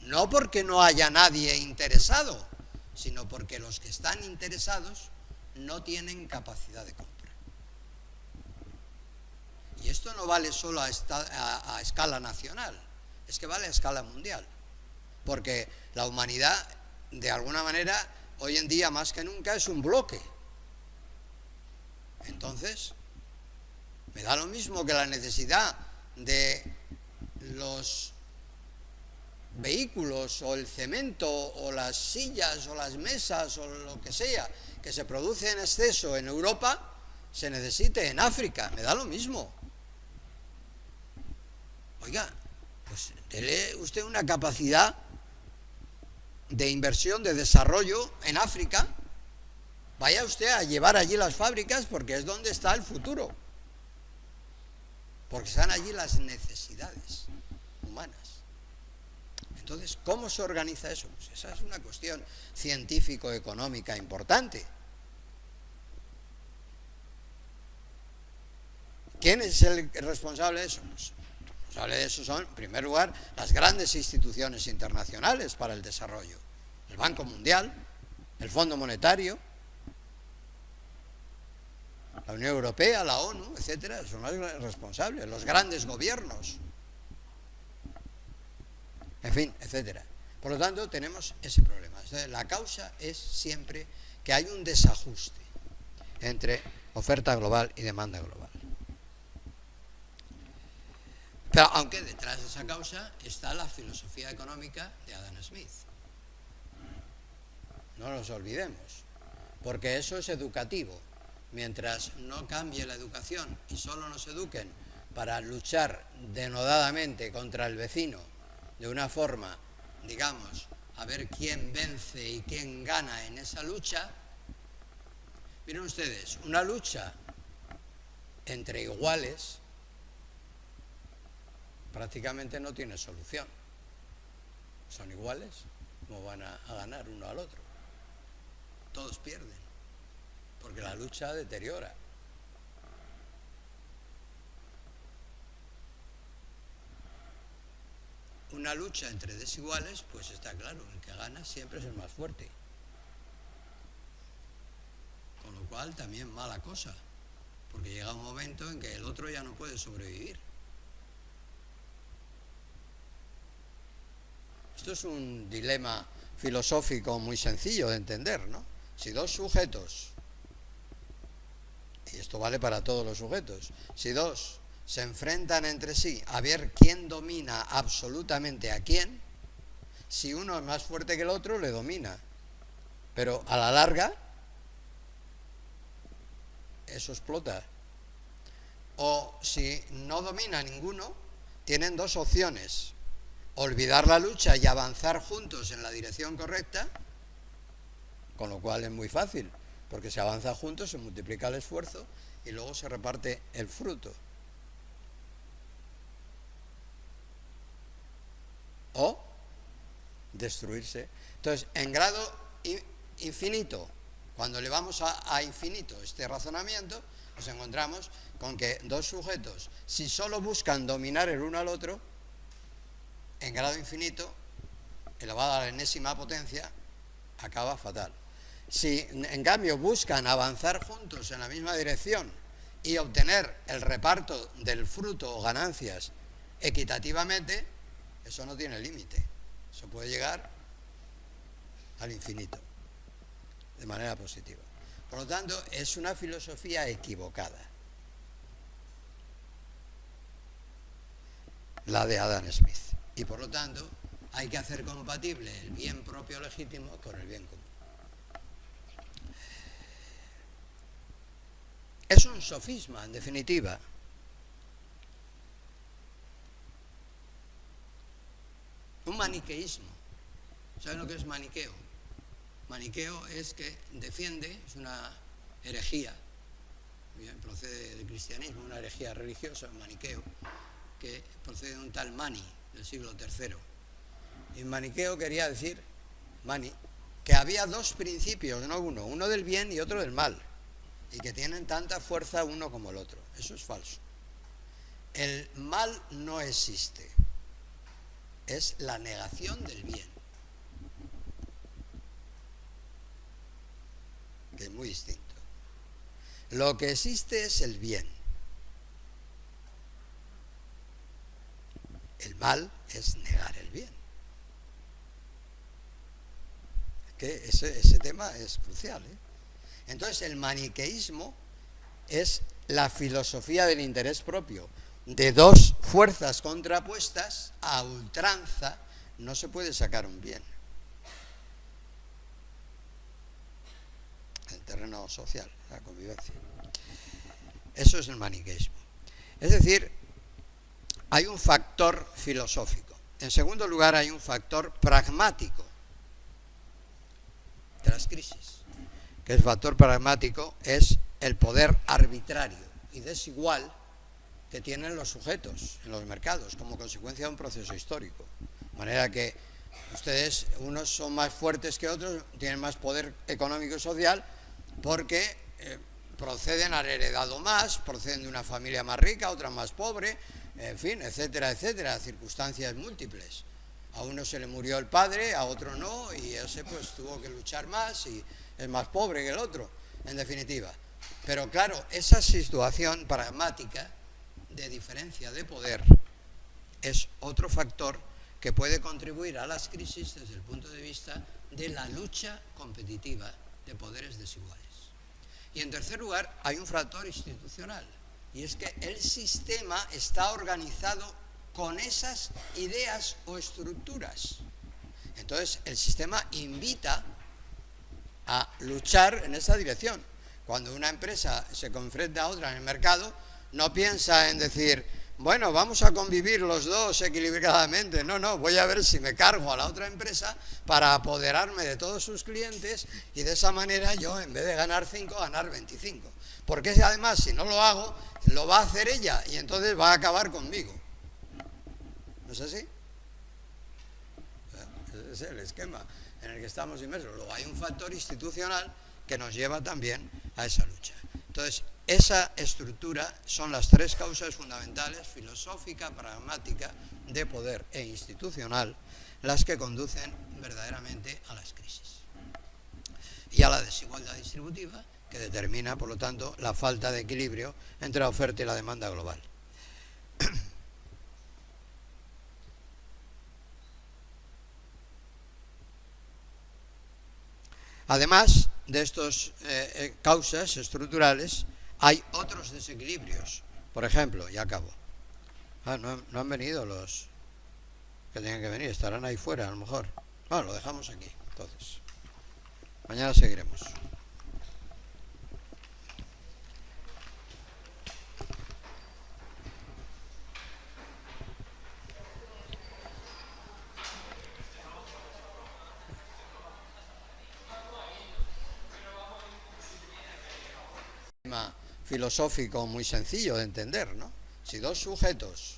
Speaker 2: No porque no haya nadie interesado, sino porque los que están interesados no tienen capacidad de compra. Y esto no vale solo a escala nacional, es que vale a escala mundial. Porque la humanidad, de alguna manera, hoy en día más que nunca es un bloque. Entonces, me da lo mismo que la necesidad de los vehículos o el cemento o las sillas o las mesas o lo que sea que se produce en exceso en Europa, se necesite en África, me da lo mismo. Oiga, pues dele usted una capacidad de inversión, de desarrollo en África, vaya usted a llevar allí las fábricas porque es donde está el futuro, porque están allí las necesidades humanas. Entonces, ¿cómo se organiza eso? Pues esa es una cuestión científico-económica importante. ¿Quién es el responsable de eso? Pues, el responsable de eso son, en primer lugar, las grandes instituciones internacionales para el desarrollo. El Banco Mundial, el Fondo Monetario, la Unión Europea, la ONU, etcétera, son los responsables, los grandes gobiernos, en fin, etcétera. Por lo tanto, tenemos ese problema. Entonces, la causa es siempre que hay un desajuste entre oferta global y demanda global. Pero aunque detrás de esa causa está la filosofía económica de Adam Smith. No nos olvidemos, porque eso es educativo. Mientras no cambie la educación y solo nos eduquen para luchar denodadamente contra el vecino de una forma, digamos, a ver quién vence y quién gana en esa lucha, miren ustedes, una lucha entre iguales prácticamente no tiene solución. Son iguales, ¿cómo van a ganar uno al otro? Todos pierden, porque la lucha deteriora. Una lucha entre desiguales, pues está claro, el que gana siempre es el más fuerte. Con lo cual también mala cosa, porque llega un momento en que el otro ya no puede sobrevivir. Esto es un dilema filosófico muy sencillo de entender, ¿no? Si dos sujetos, y esto vale para todos los sujetos, si dos se enfrentan entre sí a ver quién domina absolutamente a quién, si uno es más fuerte que el otro, le domina. Pero a la larga, eso explota. O si no domina ninguno, tienen dos opciones: olvidar la lucha y avanzar juntos en la dirección correcta, con lo cual es muy fácil, porque se avanza juntos, se multiplica el esfuerzo y luego se reparte el fruto. O destruirse. Entonces, en grado infinito, cuando elevamos a infinito este razonamiento, nos encontramos con que dos sujetos, si solo buscan dominar el uno al otro, en grado infinito, elevado a la enésima potencia, acaba fatal. Si en cambio buscan avanzar juntos en la misma dirección y obtener el reparto del fruto o ganancias equitativamente, eso no tiene límite. Eso puede llegar al infinito, de manera positiva. Por lo tanto, es una filosofía equivocada, la de Adam Smith. Y por lo tanto, hay que hacer compatible el bien propio legítimo con el bien común. Es un sofisma, en definitiva. Un maniqueísmo. ¿Saben lo que es maniqueo? Maniqueo es que defiende, es una herejía, bien, procede del cristianismo, una herejía religiosa, maniqueo, que procede de un tal Mani, del siglo III. Y maniqueo quería decir, que había dos principios, no uno del bien y otro del mal. y que tienen tanta fuerza uno como el otro. Eso es falso. El mal no existe, es la negación del bien, que es muy distinto. Lo que existe es el bien. El mal es negar el bien. Que ese tema es crucial, ¿eh? Entonces el maniqueísmo es la filosofía del interés propio. De dos fuerzas contrapuestas, a ultranza, no se puede sacar un bien. El terreno social, la convivencia. Eso es el maniqueísmo. Es decir, hay un factor filosófico. En segundo lugar, hay un factor pragmático de las crisis. Que el factor pragmático es el poder arbitrario y desigual que tienen los sujetos en los mercados como consecuencia de un proceso histórico. De manera que ustedes, unos son más fuertes que otros, tienen más poder económico y social porque proceden, han heredado más, proceden de una familia más rica, otra más pobre, en fin, etcétera, etcétera, circunstancias múltiples. A uno se le murió el padre, a otro no, y ese pues tuvo que luchar más y es más pobre que el otro, en definitiva. Pero claro, esa situación pragmática de diferencia de poder es otro factor que puede contribuir a las crisis desde el punto de vista de la lucha competitiva de poderes desiguales. Y en tercer lugar, hay un factor institucional, y es que el sistema está organizado con esas ideas o estructuras. Entonces, el sistema invita a luchar en esa dirección. Cuando una empresa se confronta a otra en el mercado, no piensa en decir, bueno, vamos a convivir los dos equilibradamente. No, voy a ver si me cargo a la otra empresa para apoderarme de todos sus clientes y de esa manera yo, en vez de ganar 5, ganar 25. Porque además, si no lo hago, lo va a hacer ella y entonces va a acabar conmigo. ¿No es así? Ese es el esquema en el que estamos inmersos. Luego hay un factor institucional que nos lleva también a esa lucha. Entonces, esa estructura son las tres causas fundamentales, filosófica, pragmática, de poder e institucional, las que conducen verdaderamente a las crisis. Y a la desigualdad distributiva, que determina, por lo tanto, la falta de equilibrio entre la oferta y la demanda global. Además de estas causas estructurales, hay otros desequilibrios. Por ejemplo, y acabo. No han venido los que tenían que venir, estarán ahí fuera a lo mejor. Bueno, lo dejamos aquí, entonces. Mañana seguiremos. Filosófico muy sencillo de entender, ¿no? Si dos sujetos,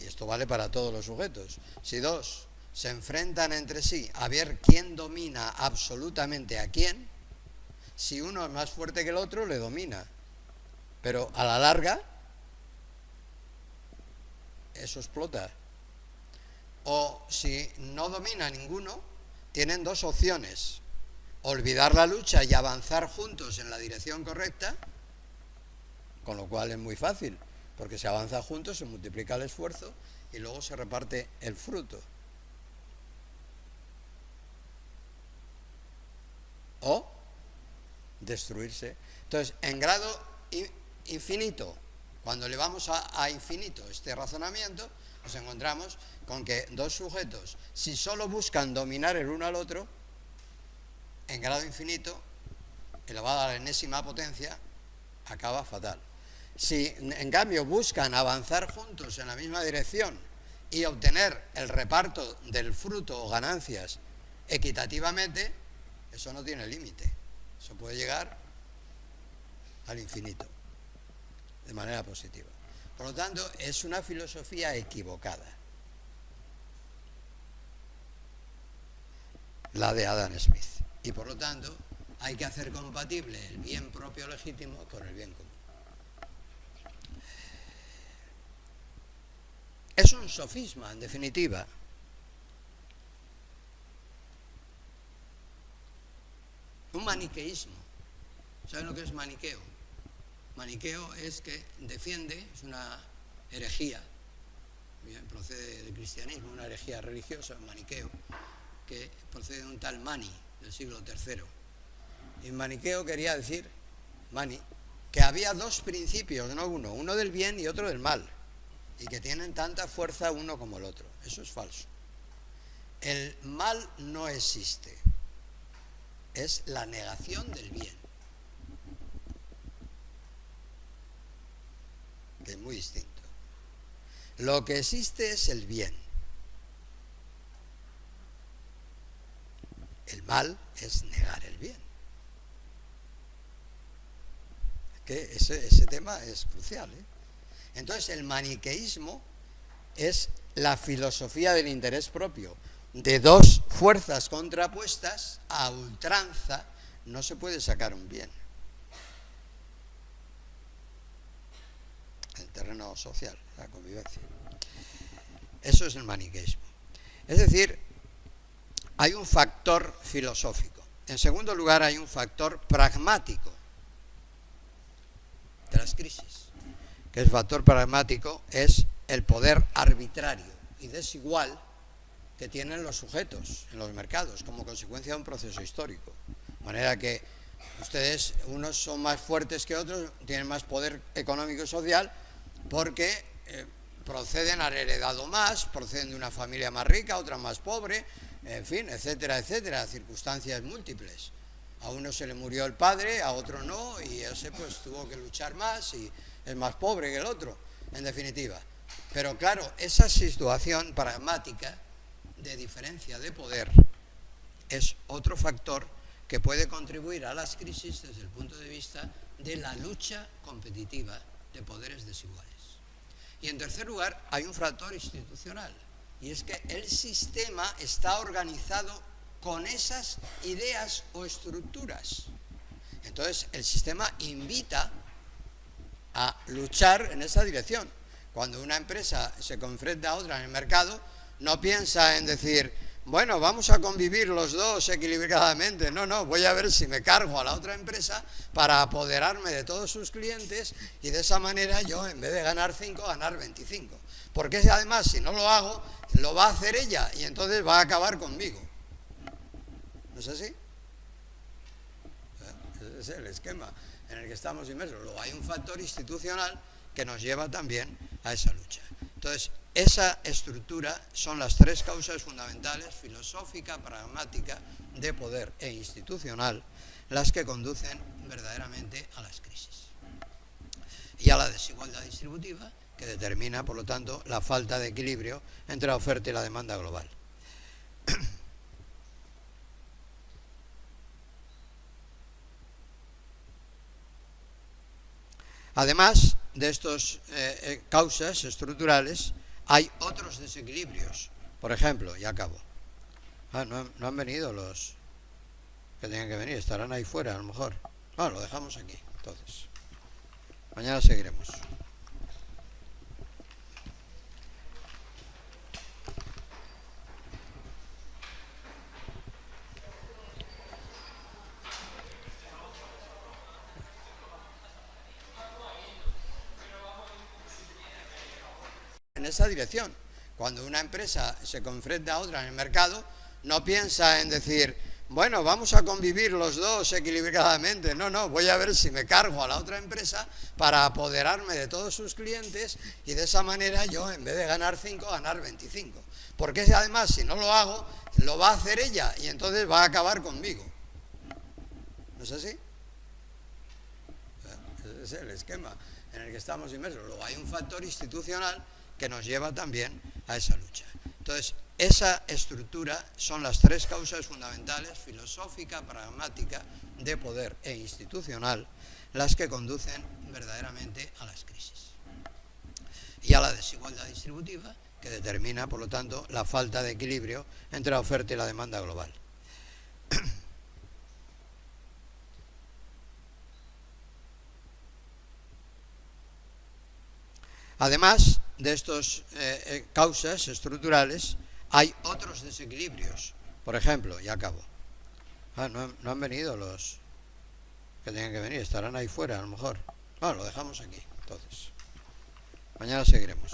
Speaker 2: y esto vale para todos los sujetos, si dos se enfrentan entre sí a ver quién domina absolutamente a quién, si uno es más fuerte que el otro, le domina. Pero a la larga, eso explota. O si no domina ninguno, tienen dos opciones: olvidar la lucha y avanzar juntos en la dirección correcta, con lo cual es muy fácil, porque se avanza juntos, se multiplica el esfuerzo y luego se reparte el fruto. O destruirse. Entonces, en grado infinito, cuando elevamos a infinito este razonamiento, nos encontramos con que dos sujetos, si solo buscan dominar el uno al otro, en grado infinito, elevado a la enésima potencia, acaba fatal. Si en cambio buscan avanzar juntos en la misma dirección y obtener el reparto del fruto o ganancias equitativamente, eso no tiene límite. Eso puede llegar al infinito, de manera positiva. Por lo tanto, es una filosofía equivocada, la de Adam Smith. Y por lo tanto, hay que hacer compatible el bien propio legítimo con el bien común. Es un sofisma, en definitiva. Un maniqueísmo. ¿Saben lo que es maniqueo? Maniqueo es que defiende, es una herejía, bien, procede del cristianismo, una herejía religiosa, maniqueo, que procede de un tal Mani, del siglo III. Y maniqueo quería decir, Mani, que había dos principios, no uno del bien y otro del mal, y que tienen tanta fuerza uno como el otro. Eso es falso. El mal no existe, es la negación del bien, que es muy distinto. Lo que existe es el bien. El mal es negar el bien. Que ese tema es crucial, ¿eh? Entonces el maniqueísmo es la filosofía del interés propio, de dos fuerzas contrapuestas a ultranza. No se puede sacar un bien. El terreno social, la convivencia. Eso es el maniqueísmo. Es decir, hay un factor filosófico. En segundo lugar, hay un factor pragmático de las crisis. Que el factor pragmático es el poder arbitrario y desigual que tienen los sujetos en los mercados como consecuencia de un proceso histórico. De manera que ustedes, unos son más fuertes que otros, tienen más poder económico y social porque proceden, han heredado más, proceden de una familia más rica, otra más pobre, en fin, etcétera, etcétera, circunstancias múltiples. A uno se le murió el padre, a otro no, y ese pues tuvo que luchar más y es más pobre que el otro, en definitiva. Pero claro, esa situación pragmática de diferencia de poder es otro factor que puede contribuir a las crisis desde el punto de vista de la lucha competitiva de poderes desiguales. Y en tercer lugar, hay un factor institucional, y es que el sistema está organizado con esas ideas o estructuras. Entonces, el sistema invita a luchar en esa dirección. Cuando una empresa se enfrenta a otra en el mercado, no piensa en decir, bueno, vamos a convivir los dos equilibradamente. No, voy a ver si me cargo a la otra empresa para apoderarme de todos sus clientes y de esa manera yo, en vez de ganar 5, ganar 25. Porque además, si no lo hago, lo va a hacer ella y entonces va a acabar conmigo. ¿No es así? Ese es el esquema en el que estamos inmersos. Luego hay un factor institucional que nos lleva también a esa lucha. Entonces, esa estructura son las tres causas fundamentales, filosófica, pragmática, de poder e institucional, las que conducen verdaderamente a las crisis. Y a la desigualdad distributiva, que determina, por lo tanto, la falta de equilibrio entre la oferta y la demanda global. Además de estas causas estructurales, hay otros desequilibrios. Por ejemplo, y acabo. No han venido los que tenían que venir, estarán ahí fuera a lo mejor. Lo dejamos aquí, entonces. Mañana seguiremos. En esa dirección. Cuando una empresa se enfrenta a otra en el mercado, no piensa en decir, bueno, vamos a convivir los dos equilibradamente. No, voy a ver si me cargo a la otra empresa para apoderarme de todos sus clientes y de esa manera yo, en vez de ganar 5, ganar 25. Porque además, si no lo hago, lo va a hacer ella y entonces va a acabar conmigo. ¿No es así? Ese es el esquema en el que estamos inmersos. Luego hay un factor institucional que nos lleva también a esa lucha. Entonces, esa estructura son las tres causas fundamentales, filosófica, pragmática, de poder e institucional, las que conducen verdaderamente a las crisis. Y a la desigualdad distributiva, que determina, por lo tanto, la falta de equilibrio entre la oferta y la demanda global. Además de estas causas estructurales, hay otros desequilibrios. Por ejemplo, y acabo. No han venido los que tenían que venir, estarán ahí fuera a lo mejor. Bueno, lo dejamos aquí, entonces. Mañana seguiremos.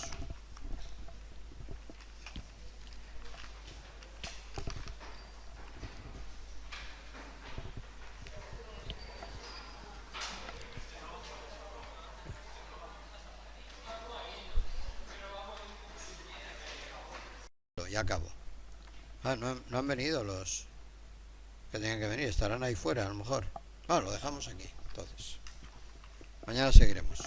Speaker 2: Y acabo. No han venido los que tenían que venir, estarán ahí fuera a lo mejor. Bueno, lo dejamos aquí, entonces. Mañana seguiremos.